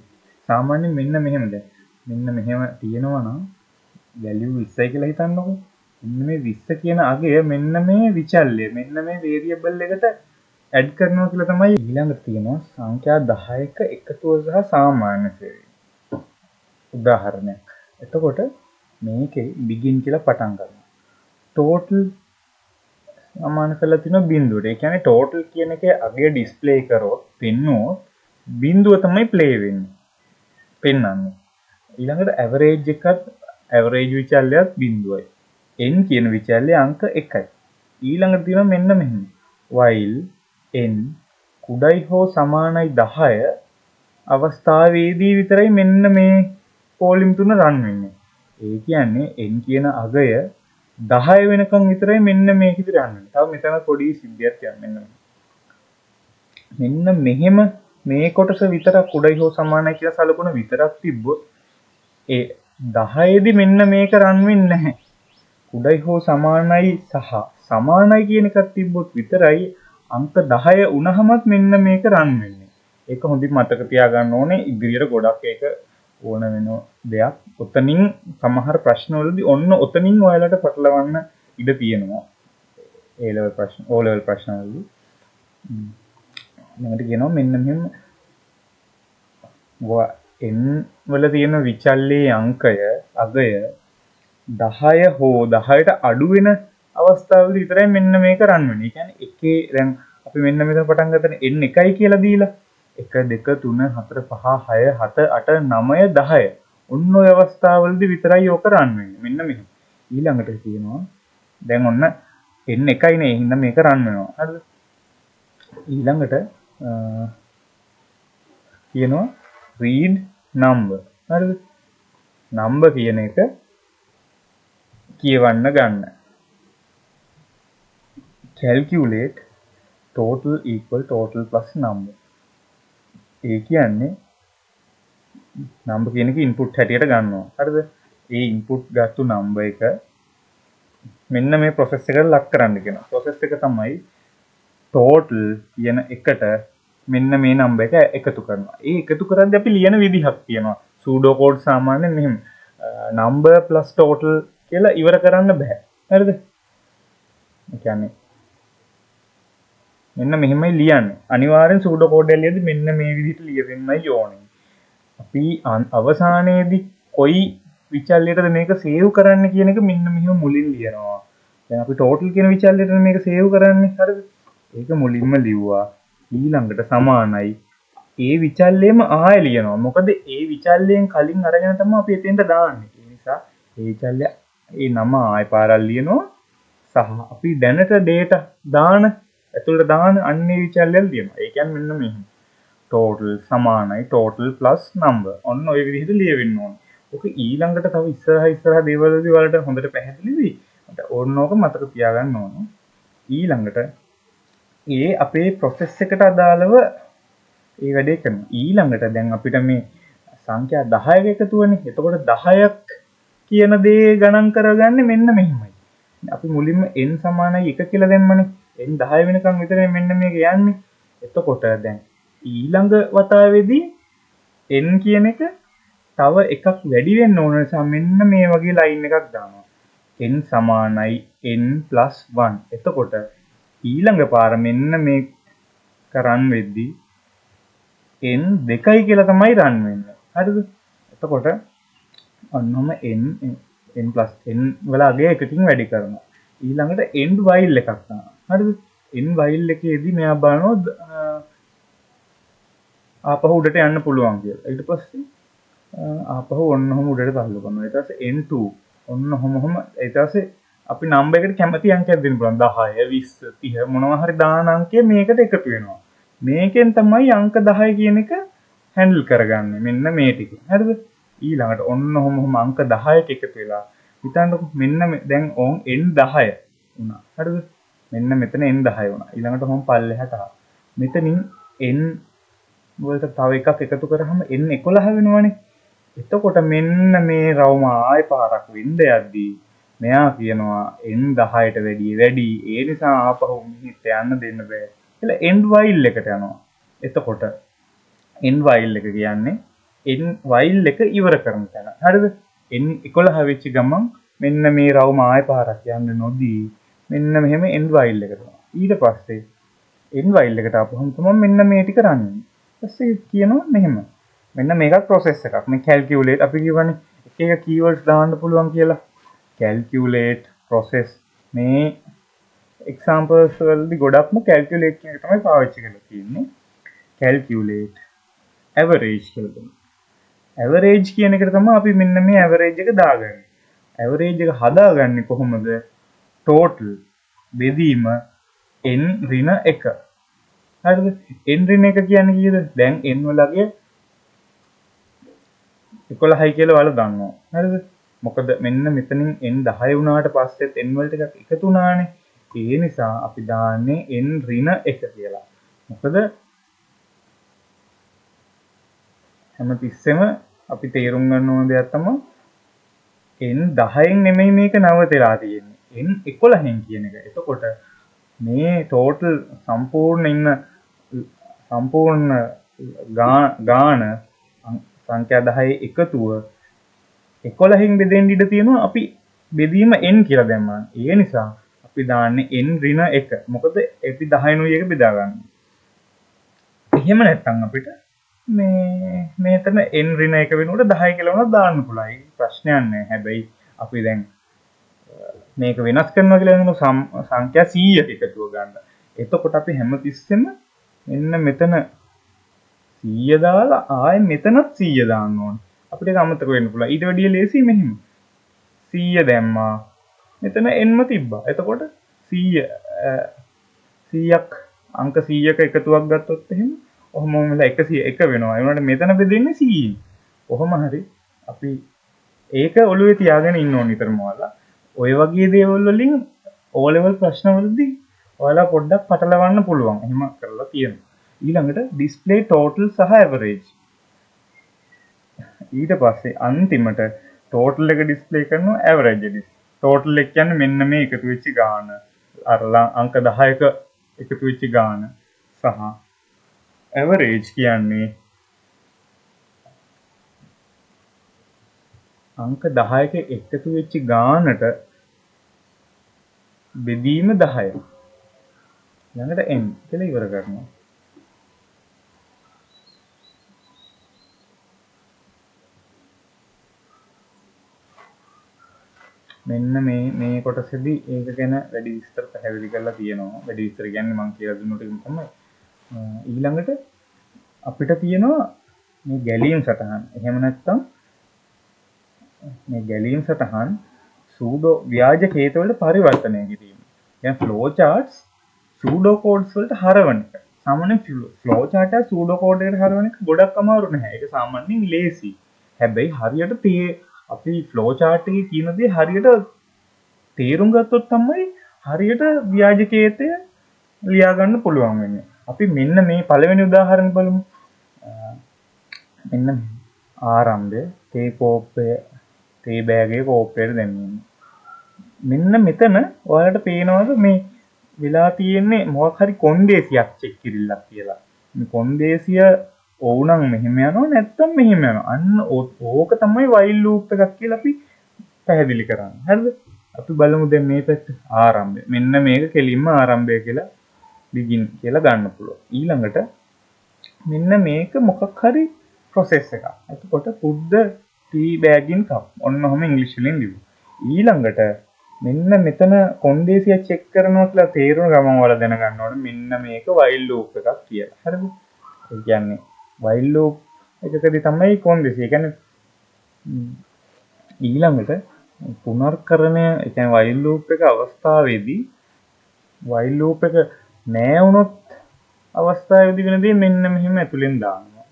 සාමාන්‍යයෙන් මෙන්න මෙහෙම දැන්. මෙන්න මෙහෙම තියෙනවා නම් value 20යි කියලා හිතන්නකෝ. මෙන්න මේ 20 කියන අගය මෙන්න මේ විචල්්‍ය මෙන්න මේ variable එකට add කරනවා කියලා තමයි. ඊළඟට තියෙනවා සංඛ්‍යා 10ක එකතුව සහ සාමාන්‍ය සෙවීම. උදාහරණයක්. එතකොට මේකේ begin කියලා පටන් ගන්නවා. total සමාන කරලා තිනවා බිඳුවට. ඒ කියන්නේ total කියන එකේ අගය display කරොත් පෙන්නුවොත් බිඳුව තමයි play වෙන්නේ. පෙන්වන්නේ. ඊළඟට average එකත් average විචල්‍යයත් බිඳුවයි. n කියන විචල්‍ය අංක 1යි. ඊළඟට තියෙනවා මෙන්න මෙහෙම. while n කුඩයි හෝ සමානයි 10 අවස්ථාවේදී විතරයි මෙන්න මේ පොලිම් තුන රන් වෙන්නේ. ඒ කියන්නේ n කියන අගය 10 වෙනකන් විතරයි මෙන්න මේකෙදි රන් වෙන්නේ. තව මෙතන පොඩි සිද්ධියක් කියන්නේ මෙන්න මෙහෙම මේ කොටස විතරක් කුඩයි හෝ සමානයි කියලා සලකුණ විතරක් තිබ්බොත් ඒ 10 දී මෙන්න මේක රන් වෙන්නේ නැහැ. කුඩයි හෝ සමානයි සහ සමානයි කියන එකක් තිබ්බොත් විතරයි අංක 10 වුණහමත් මෙන්න මේක රන් වෙන්නේ. ඒක හොඳින් මතක තියාගන්න ඕනේ. ඉදිරියට ගොඩක් ඒක ඕන වෙන දෙයක්. ඔතනින් සමහර ප්‍රශ්නවලදී ඔන්න ඔතනින් ඔයාලට පටලවන්න ඉඩ තියෙනවා. A level ප්‍රශ්න, O level ප්‍රශ්නවලදී. මම කියනවා මෙන්න මෙහෙම n වල තියෙන විචල්්‍යයේ අංකය අගය 10 හෝ 10ට අඩු වෙන අවස්ථාවලදී විතරයි මෙන්න මේක රන් වෙන්නේ. ඒ කියන්නේ එකේ දැන් අපි මෙන්න මෙතන පටන් ගන්න n 1යි කියලා දීලා 1 2 3 4 5 6 7 8 9 10 ඔන්න ඔය අවස්ථාවලදී විතරයි ඕක රන් වෙන්නේ. මෙන්න මෙහෙම. ඊළඟට කියනවා දැන් ඔන්න n 1යි නේ. හින්දා මේක රන් වෙනවා. හරිද? ඊළඟට කියනවා read number. හරිද? number කියන එක කියවන්න ගන්න. calculate total equal total plus number. ඒ කියන්නේ number කියන එක input හැටියට ගන්නවා. හරිද? ඒ input ගත්තු number එක මෙන්න මේ process එකට ලක් කරන්න කියනවා. process එක තමයි total කියන එකට මෙන්න මේ number එක එකතු කරනවා. ඒ එකතු කරද්දී අපි ලියන විදිහක් තියෙනවා. pseudo code සාමාන්‍යයෙන් මෙහෙම number plus total කියලා ඉවර කරන්න බෑ. හරිද? ඒ කියන්නේ මෙන්න මෙහෙමයි ලියන්නේ. අනිවාර්යෙන් pseudo code එක ලියද්දී මෙන්න මේ විදිහට ලියවෙන්නයි ඕනේ. අපි අවසානයේදී කොයි විචල්යටද මේක සේව් කරන්න කියන එක මෙන්න මෙහෙම මුලින් ලියනවා. දැන් අපි total කියන විචල්යටද මේක සේව් කරන්නේ. හරිද? ඒක මුලින්ම ලිව්වා. ඊළඟට සමානයි. ඒ විචල්යෙම ආයෙ ලියනවා. මොකද ඒ විචල්යෙන් කලින් අරගෙන තමයි අපි එතෙන්ට දාන්නේ. ඒ නිසා ඒ විචල්ය ඒ නම ආයෙ පාරක් ලියනවා. සහ අපි දැනට data දාන ඇතුළට දාන අන්නේ විචල්යල් ලියනවා. ඒ කියන්නේ මෙන්න මෙහෙම. total සමානයි total plus number. ඔන්න ඔය විදිහට ලියවෙන්න ඕනේ. ඔක ඊළඟට තව ඉස්සරහ දේවල්වලදී වලට හොඳට පැහැදිලිවි. ඕනෝක මතක තියාගන්න ඕනේ. ඊළඟට ඒ අපේ process එකට අදාළව ඒ වැඩේ කරනවා. ඊළඟට දැන් අපිට මේ සංඛ්‍යා 10ක එකතුවනේ. එතකොට 10ක් කියන දේ ගණන් කරගන්නේ මෙන්න මෙහෙමයි. අපි මුලින්ම n සමානයි 1 කියලා දැම්මනේ. n 10 වෙනකන් විතරයි මෙන්න මේක යන්නේ. එතකොට දැන් ඊළඟ වතාවේදී n කියන එක තව එකක් වැඩි වෙන්න ඕන නිසා මෙන්න මේ වගේ ලයින් එකක් දානවා. n සමානයි n + 1. එතකොට ඊළඟ පාර මෙන්න මේ රන් වෙද්දී n 2යි කියලා තමයි රන් වෙන්නේ. හරිද? එතකොට අන්නම n + n වල අගය එකකින් වැඩි කරනවා. ඊළඟට end while එකක් දානවා. හරිද? end while එකේදී මෙයා බලනවා ආපහු උඩට යන්න පුළුවන් කියලා. ඊට පස්සේ ආපහු ඔන්නම උඩට තල්ලු කරනවා. ඊට පස්සේ n2 ඔන්න ඔහොම ඊට පස්සේ අපි නම්බර් එකට කැමති අංකයක් දෙන්න පුළුවන්. 10 20 30 මොනවා හරි දාන අංකය මේකට එකතු වෙනවා. මේකෙන් තමයි අංක 10 කියන එක හැන්ඩල් කරගන්නේ. මෙන්න මේ ටික. හරිද? ඊළඟට ඔන්න ඔහොම අංක 10ට එකතු වෙලා හිතන්නකො මෙන්න දැන් ඕන් n10 වුණා. හරිද? මෙන්න මෙතන n10 වුණා. ඊළඟට ඔහොම පල්ලෙහාට ආවා. මෙතනින් n වලට තව එකක් එකතු කරාම n11 වෙනවනේ. එතකොට මෙන්න මේ රවුම ආයෙ පාරක් වෙන්න යද්දී මෙයා කියනවා n10ට වැඩි. ඒ නිසා ආපහු මෙහෙට යන්න දෙන්න බෑ. කියලා end while එකට යනවා. එතකොට end while එක කියන්නේ end while එක ඉවර කරන තැන. හරිද? n11 වෙච්ච ගමන් මෙන්න මේ රවුම ආයෙ පාරක් යන්න නොදී මෙන්න මෙහෙම end while එකට යනවා. ඊට පස්සේ end while එකට ආපුවම තමයි මෙන්න මේ ටික රන් වෙන්නේ. ඊපස්සේ කියනවා මෙහෙම. මෙන්න මේකත් process එකක්. මේ calculate අපි කියවනේ එක එක keywords දාන්න පුළුවන් කියලා. calculate process මේ examples වලදී ගොඩක්ම calculate කියන එක තමයි පාවිච්චි කරලා තියෙන්නේ. calculate average කියලා දෙනවා. average කියන එකට තමයි අපි මෙන්න මේ average එක දාගන්නේ. average එක හදාගන්නේ කොහොමද? total බෙදීම n ඍණ 1. හරිද? n ඍණ 1 කියන්නේ කීයද? දැන් n වලගේ 11යි කියලා ඔයාලා දන්නවා. හරිද? මොකද මෙන්න මෙතනින් n 10 වුණාට පස්සෙත් n වලට එකක් එකතු වුණානේ. ඒ නිසා අපි දාන්නේ n ඍණ 1 කියලා. මොකද හැමතිස්සෙම අපි තේරුම් ගන්න ඕන දෙයක් තමයි n 10න් නෙමෙයි මේක නවතලා තියෙන්නේ. n 11න් කියන එක. එතකොට මේ total සම්පූර්ණ ගාන සංඛ්‍යා 10 එකතුව 11න් බෙදෙන්න ඉඩ තියෙනවා. අපි බෙදීම n කියලා දැම්මා. ඒ නිසා අපි දාන්නේ n ඍණ 1. මොකද අපි 10 නුයි එක බෙදා ගන්න. එහෙම නැත්නම් අපිට මේතන n ඍණ 1 වෙනකොට 10 කියලා වුණා දාන්න පුළුවන්. ඒක ප්‍රශ්නයක් නෑ. හැබැයි අපි දැන් මේක වෙනස් කරනවා කියලා හිතමු සංඛ්‍යා 100ක එකතුව ගන්න. එතකොට අපි හැමතිස්සෙම මෙන්න මෙතන 100 දාලා ආයෙ මෙතනත් 100 දාන්න ඕනේ. අපිට ඒක අමතක වෙන්න පුළුවන්. ඊට වැඩිය ලේසි මෙහෙම. 100 දැම්මා. මෙතන nම තිබ්බා. එතකොට 100ක් අංක 100ක එකතුවක් ගත්තොත් එහෙම ඔහොම වෙලා 101 වෙනවා. ඒ වුණාට මෙතන බෙදෙන්නේ 100න්. කොහොම හරි අපි ඒක ඔළුවේ තියාගෙන ඉන්න ඕනේ නිතරම ඔයාලා. ඔය වගේ දේවල් වලින් O level ප්‍රශ්න වලදී ඔයාලා පොඩ්ඩක් පටලවන්න පුළුවන්. එහෙම කරලා තියෙනවා. ඊළඟට display total සහ average. ඊට පස්සේ අන්තිමට total එක display කරනවා average එක ටෝටල් එක කියන්නේ මෙන්න මේ එකතු වෙච්ච ගාන. අර අංක 10ක එකතු වෙච්ච ගාන සහ ඇවරේජ් කියන්නේ අංක 10ක එකතු වෙච්ච ගානට බෙදීම 10. ළඟට n කියලා ඉවර කරනවා. මෙන්න මේ කොටසේදී ඒක ගැන වැඩි විස්තර පැහැදිලි කරලා තියෙනවා. වැඩි විස්තර කියන්නේ මම කියලා දුන්නු ටික තමයි. ඊළඟට අපිට තියෙනවා මේ ගැලීම් සටහන්. එහෙම නැත්නම් මේ ගැලීම් සටහන් සූඩෝ ව්‍යාජ කේත වලට පරිවර්තනය කිරීම. දැන් ෆ්ලෝ charts සූඩෝ කෝඩ්ස් වලට හරවන එක. සාමාන්‍යයෙන් ෆ්ලෝ chart එක සූඩෝ කෝඩ් එකට හරවන එක ගොඩක් අමාරු නැහැ. ඒක සාමාන්‍යයෙන් ලේසි. හැබැයි හරියට අපි ෆ්ලෝ chart එකේ කියන දේ හරියට තේරුම් ගත්තොත් තමයි හරියට ව්‍යාජ කේතය ලියා ගන්න පුළුවන් වෙන්නේ. අපි මෙන්න මේ පළවෙනි උදාහරණ බලමු. මෙන්න ආරම්භය තේ කෝප්පය තේ බෑගේ කෝප්පයට දැම්මේ. මෙන්න මෙතන ඔයාලට පේනවද මේ වෙලා තියෙන්නේ මොකක් හරි කොන්දේසියක් චෙක් කිරිල්ලක් කියලා. මේ කොන්දේසිය ඔව් නම් මෙහෙම යනවා නැත්නම් මෙහෙම යනවා. අන්න ඕක තමයි while loop එකක් කියලා අපි පැහැදිලි කරන්නේ. හරිද? අපි බලමු දැන් මේ පැත්ත ආරම්භය. මෙන්න මේක කෙලින්ම ආරම්භය කියලා begin කියලා ගන්න පුළුවන්. ඊළඟට මෙන්න මේක මොකක් හරි process එකක්. එතකොට put the tea bag in cup. ඔන්න ඔහම ඉංග්‍රීසි වලින් ලියමු. ඊළඟට මෙන්න මෙතන කොන්දේසිය චෙක් කරනවා කියලා තේරුණ ගමන් ඔයාලා දැනගන්න ඕනේ මෙන්න මේක while loop එකක් කියලා. හරිද? ඒ කියන්නේ while loop එකකදී තමයි කොන්දේසිය. ඒ කියන්නේ ඊළඟට පුනර්කරණය ඒ කියන්නේ while loop එක අවස්ථාවේදී while loop එක නෑ වුණොත් අවස්ථාවේදී වෙන දේ මෙන්න මෙහෙම ඇතුලෙන් දානවා.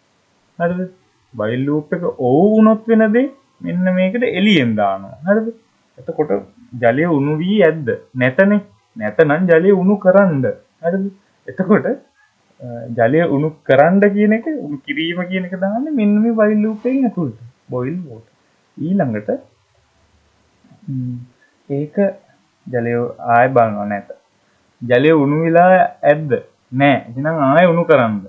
හරිද? while loop එක ඔව් වුණොත් වෙන දේ මෙන්න මේකට එළියෙන් දානවා. හරිද? එතකොට ජලය උණු වී ඇද්ද? නැතනේ. නැතනම් ජලය උණු කරන්න. හරිද? එතකොට ජලය උණු කරන්න කියන එක උණු කිරීම කියන එක දාන්නේ මෙන්න මේ while loop එකෙන් ඇතුළට. boil water. ඊළඟට ඒක ජලය ආය බලනවා නැත. ජලය උණු වෙලා ඇද්ද? නෑ. එහෙනම් ආය උණු කරන්න.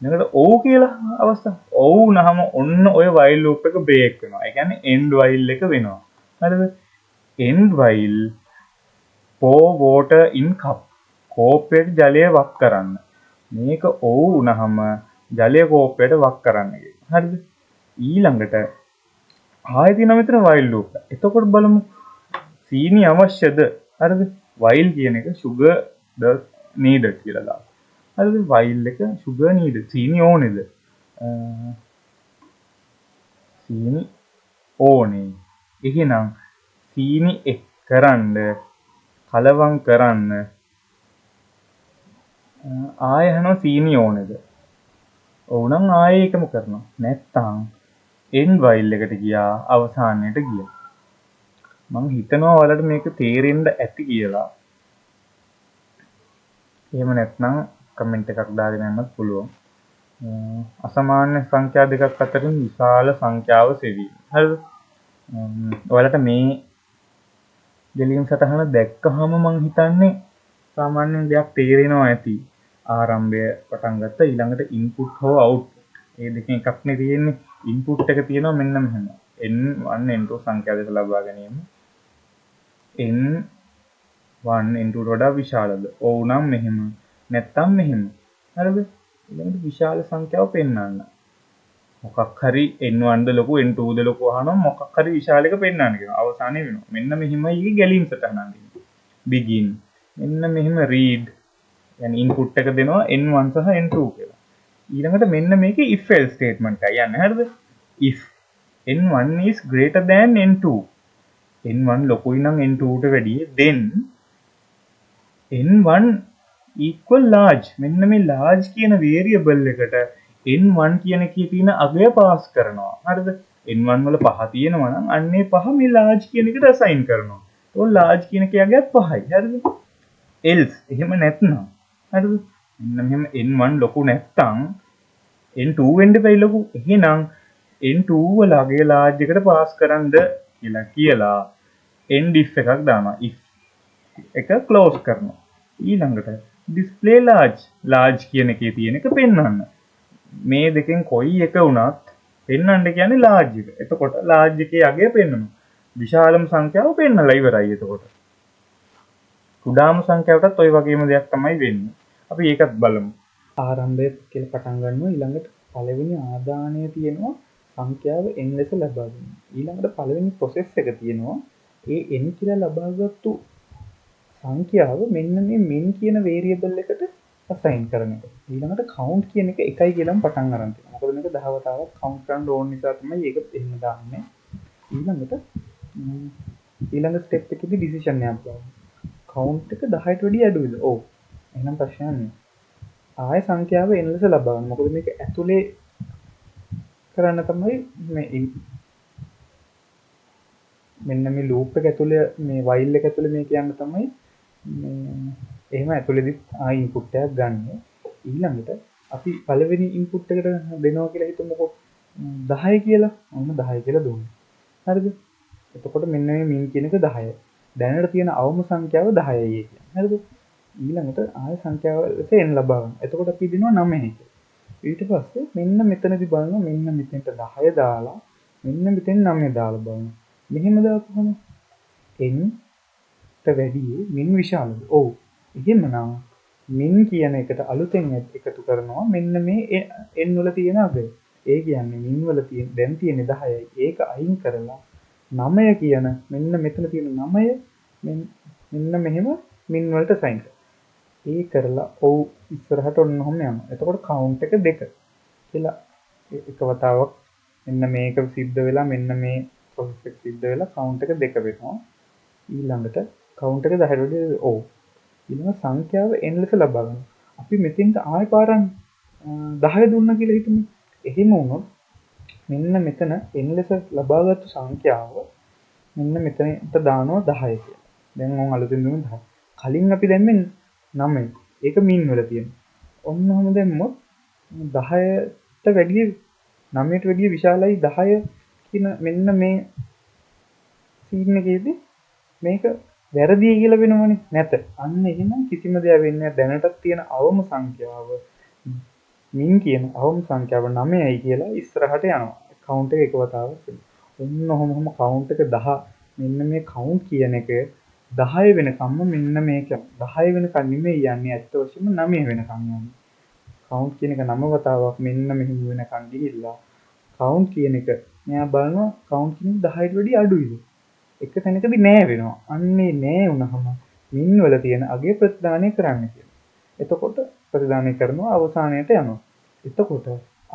ඊළඟට ඔව් කියලා අවස්ථාව. ඔව් වුණාම ඔන්න ඔය while loop එක break වෙනවා. ඒ කියන්නේ end while එක වෙනවා. හරිද? end while pour water in cup. කෝප්පයට ජලය වක් කරන්න. මේක ඔව් වුණාම ජලය කෝප්පයට වක් කරන්න කියනවා. හරිද? ඊළඟට ආයෙ තියෙනවා මෙතන while loop. එතකොට බලමු සීනි අවශ්‍යද? හරිද? while කියන එක sugar the needed කියලා දාන්න. හරිද? while එක sugar needed. සීනි ඕනේද? සීනි ඕනේ. එහෙනම් සීනි එක් කරන්න කලවම් කරන්න ආයෙ අහනවා සීනි ඕනේද? ඔව් නම් ආයෙ ඒකම කරනවා. නැත්තම් end while එකට ගියා අවසානයට ගියා. මම හිතනවා ඔයාලට මේක තේරෙන්න ඇති කියලා. එහෙම නැත්නම් කමෙන්ට් එකක් දාගෙන යන්නත් පුළුවන්. අසමාන සංඛ්‍යා දෙකක් අතරින් විශාල සංඛ්‍යාව සෙවීම. හරිද? ඔයාලට මේ ගැලීම් සටහන දැක්කහම මම හිතන්නේ සාමාන්‍යයෙන් දෙයක් තේරෙනවා ඇති. ආරම්භය පටන් ගත්තා ඊළඟට input හෝ output. මේ දෙකෙන් එකක් නේ තියෙන්නේ. input එක තියෙනවා මෙන්න මෙහෙම. n1 n2 සංඛ්‍යා දෙක ලබා ගැනීම. n1 n2 වඩා විශාලද? ඔව් නම් මෙහෙම. නැත්නම් මෙහෙම. හරිද? ඊළඟට විශාල සංඛ්‍යාව පෙන්වන්න. මොකක් හරි n1 ද ලොකු n2 ද ලොකු අහනවා මොකක් හරි විශාල එක පෙන්වන්න කියනවා. අවසානයේ වෙනවා. මෙන්න මෙහිමයි ඊගේ ගැලීම් සටහනක් තියෙන්නේ. begin. මෙන්න මෙහෙම read. يعني input එක දෙනවා n1 සහ n2 කියලා. ඊළඟට මෙන්න මේකේ if else statement එකයි යන්නේ. හරිද? if n1 is greater than n2. n1 ලොකුයි නම් n2 ට වැඩිය then n1 equal large. මෙන්න මේ large කියන variable එකට n1 කියන එකේ තියෙන අගය පාස් කරනවා. හරිද? n1 වල 5 තියෙනවා නම් අන්නේ 5 මේ large කියන එකට assign කරනවා. તો large කියන එකේ අගයත් 5යි. හරිද? else එහෙම නැත්නම් හරිද? මෙන්න මෙහෙම n1 ලොකු නැත්නම් n2 වෙන්න බැයි ලොකු. එහෙනම් n2 වල අගය large එකට පාස් කරන්න කියලා end if එකක් දානවා. if එක close කරනවා. ඊළඟට display large කියන එකේ තියෙන එක පෙන්වන්න. මේ දෙකෙන් කොයි එක වුණත් පෙන්වන්න කියන්නේ large එක. එතකොට large එකේ අගය පෙන්වනවා. විශාලම සංඛ්‍යාව පෙන්වලා ඉවරයි එතකොට. කුඩාම සංඛ්‍යාවටත් ওই වගේම දෙයක් තමයි වෙන්නේ. අපි ඒකත් බලමු. ආරම්භය කියලා පටන් ගන්නවා. ඊළඟට පළවෙනි ආදානය තියෙනවා සංඛ්‍යාව n ලෙස ලබා ගැනීම. ඊළඟට පළවෙනි process එක තියෙනවා ඒ n කියලා ලබාගත්තු සංඛ්‍යාව මෙන්න මේ min කියන variable එකට assign කරන එක. ඊළඟට count කියන එක 1යි කියලාම පටන් ගන්න තියෙනවා. මොකද මේක 10 වතාවක් count කරන්න ඕන නිසා තමයි ඒක එහෙම දාන්නේ. ඊළඟට ඊළඟ step එකේදී decision එකක් ගන්න. count එක 10ට වැඩිය අඩුයිද? ඔව්. එහෙනම් ප්‍රශ්නයක් නෑ. ආය සංඛ්‍යාව n ලෙස ලබා ගන්න. මොකද මේක ඇතුලේ කරන්න තමයි මේ මෙන්න මේ loop එක ඇතුලේ මේ while එක ඇතුලේ මේ කියන්න තමයි මේ එහෙම ඇතුලේදී input එකක් ගන්න. ඊළඟට අපි පළවෙනි input එකට දෙනවා කියලා හිතමුකෝ 10 කියලා. ඔන්න 10 කියලා දුන්නා. හරිද? එතකොට මෙන්න මේ min කියන එක 10. දැනට තියෙන අවම සංඛ්‍යාව 10යි කියන්නේ. හරිද? ඊළඟට ආය සංඛ්‍යාව ලෙස n ලබා ගන්න. එතකොට අපි දෙනවා 9 කියලා. ඊට පස්සේ මෙන්න මෙතනදී බලනවා මෙන්න මෙතෙන්ට 10 දාලා මෙන්න මෙතෙන් 9 දාලා බලනවා. මෙහෙම දාපුවම n ට වැඩි min විශාලද? ඔව්. එහෙමනම් min කියන එකට අලුතෙන් එකතු කරනවා මෙන්න මේ n වල තියෙන අගය. ඒ කියන්නේ min වල තියෙන දැන් තියෙන 10යි. ඒක අයින් කරලා 9 කියන මෙන්න මෙතන තියෙන 9 මෙන්න මෙහෙම min වලට assign කරනවා. ඒ කරලා ඔව් ඉස්සරහට ඔන්න ඔහොම යනවා. එතකොට count එක 2 කියලා එක වතාවක් මෙන්න මේක සිද්ධ වෙලා මෙන්න මේ process එක සිද්ධ වෙලා count එක 2 වෙනවා. ඊළඟට count එක 10ට වැඩිය ඔව්. ඊළඟ සංඛ්‍යාව n ලෙස ලබා ගන්න. අපි මෙතෙන්ට ආයෙ පාරක් 10 දුන්නා කියලා හිතමු. එහෙම වුණොත් මෙන්න මෙතන n ලෙස ලබාගත්තු සංඛ්‍යාව මෙන්න මෙතනට දානවා 10 කියලා. දැන් මම අලුතෙන් දුන්නේ 10. කලින් අපි දැම්මේ 9. ඒක min වල තියෙනවා. ඔන්න ඔහම දැම්මොත් 10ට වැඩිය 9ට වැඩිය විශාලයි 10 කියන මෙන්න මේ සීන් එකේදී මේක වැරදි කියලා වෙනවනේ නැත. අන්න එහෙනම් කිසිම දෙයක් වෙන්නේ දැනටත් තියෙන අවම සංඛ්‍යාව min කියන අවම සංඛ්‍යාව 9යි කියලා ඉස්සරහට යනවා. count එක එක වතාවක් ඔන්න ඔහොම count එක 10 මෙන්න මේ count කියන එක 10 වෙනකම්ම මෙන්න මේක 10 වෙනකන් නෙමෙයි යන්නේ ඇත්ත වශයෙන්ම 9 වෙනකන් යන්නේ. count කියන එක 9 වතාවක් මෙන්න මෙහෙම වෙනකන් ගිහිල්ලා count කියන එක මෙයා බලනවා count කියන 10ට වැඩිය අඩුයිද? එක තැනකදී නෑ වෙනවා. අන්නේ නෑ වුණාම min වල තියෙන අගය ප්‍රතිදානය කරන්න කියලා. එතකොට ප්‍රතිදානය කරනවා අවසානයට යනවා. එතකොට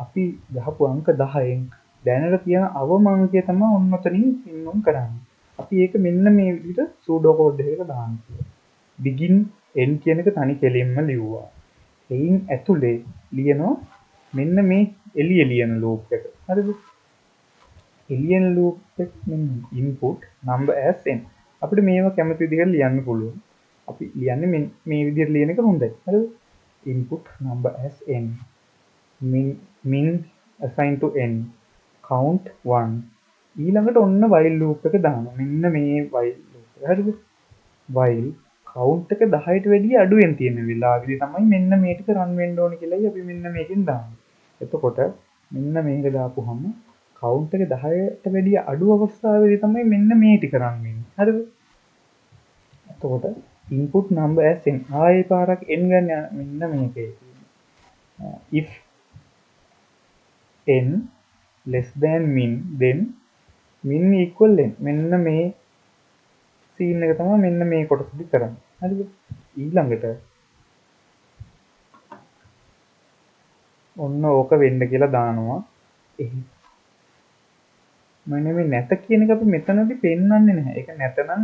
අපි ගහපු අංක 10න් දැනට තියෙන අවම අංකය තමයි ඔන්නතනින් පින්නම් කරන්නේ. අපි ඒක මෙන්න මේ විදිහට සූඩෝ කෝඩ් එකකට දානවා. begin end කියන එක තනි කෙලින්ම ලිව්වා. එයින් ඇතුලේ ලියනවා මෙන්න මේ එළිය ලියන ලූප් එක. හරිද? එළියන ලූප් එක මෙන්න input number as n. අපිට මේව කැමති විදිහට ලියන්න පුළුවන්. අපි ලියන්නේ මේ විදිහට ලියන එක හොඳයි. හරිද? input number as n min assign to n count 1 ඊළඟට ඔන්න while loop එක දානවා. මෙන්න මේ while loop එක. හරිද? while count එක 10ට වැඩිය අඩුවෙන් තියෙන වෙලාවෙදී තමයි මෙන්න මේ ටික run වෙන්න ඕනේ කියලායි අපි මෙන්න මේකෙන් දාන්නේ. එතකොට මෙන්න මේක දාපුවම count එක 10ට වැඩිය අඩු අවස්ථාවේදී තමයි මෙන්න මේ ටික run වෙන්නේ. හරිද? එතකොට input number as n ආයෙ පාරක් n ගන්න මෙන්න මේකේ if n less than min then min equal n මෙන්න මේ සීන් එක තමයි මෙන්න මේ කොටසදී කරන්නේ. හරිද? ඊළඟට ඔන්න ඕක වෙන්න කියලා දානවා. මෙන්න මේ නැත කියන එක අපි මෙතනදී පෙන්වන්නේ නැහැ. ඒක නැතනම්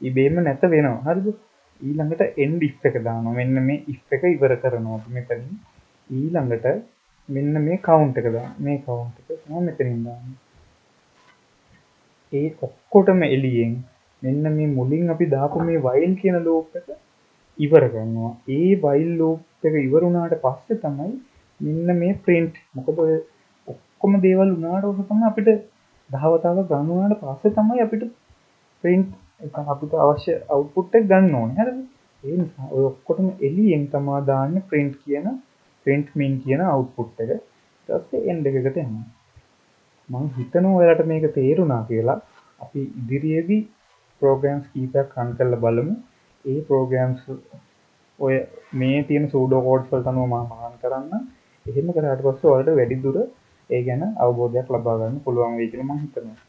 ඉබේම නැත වෙනවා. හරිද? ඊළඟට end if එක දානවා. මෙන්න මේ if එක ඉවර කරනවා අපි මෙතනින්. ඊළඟට මෙන්න මේ count එක දානවා. මේ count එක තමයි මෙතනින් දාන්නේ. ඒ ඔක්කොටම එළියෙන් මෙන්න මේ මුලින් අපි දාපු මේ while කියන loop එක ඉවර කරනවා. ඒ while loop එක ඉවර වුණාට පස්සේ තමයි මෙන්න මේ print. මොකද ඔය ඔක්කොම දේවල් වුණාට ඔක තමයි අපිට 10 වතාවක් ගන්න වුණාට පස්සේ තමයි අපිට print එක අපිට අවශ්‍ය output එක ගන්න ඕනේ. හරිද? ඒ නිසා ඔය ඔක්කොටම එළියෙන් තමයි දාන්නේ print min කියන output එක. ඊට පස්සේ end එකකට යනවා. මම හිතනවා ඔයාලට මේක තේරුණා කියලා. අපි ඉදිරියේදී programs කීපයක් run කරලා බලමු. ඒ programs ඔය මේ තියෙන pseudo codes වලට අනුව මම රන් කරන්න. එහෙම කරාට පස්සේ ඔයාලට වැඩි දුර ඒ ගැන අවබෝධයක් ලබා ගන්න පුළුවන් වෙයි කියලා මම හිතනවා.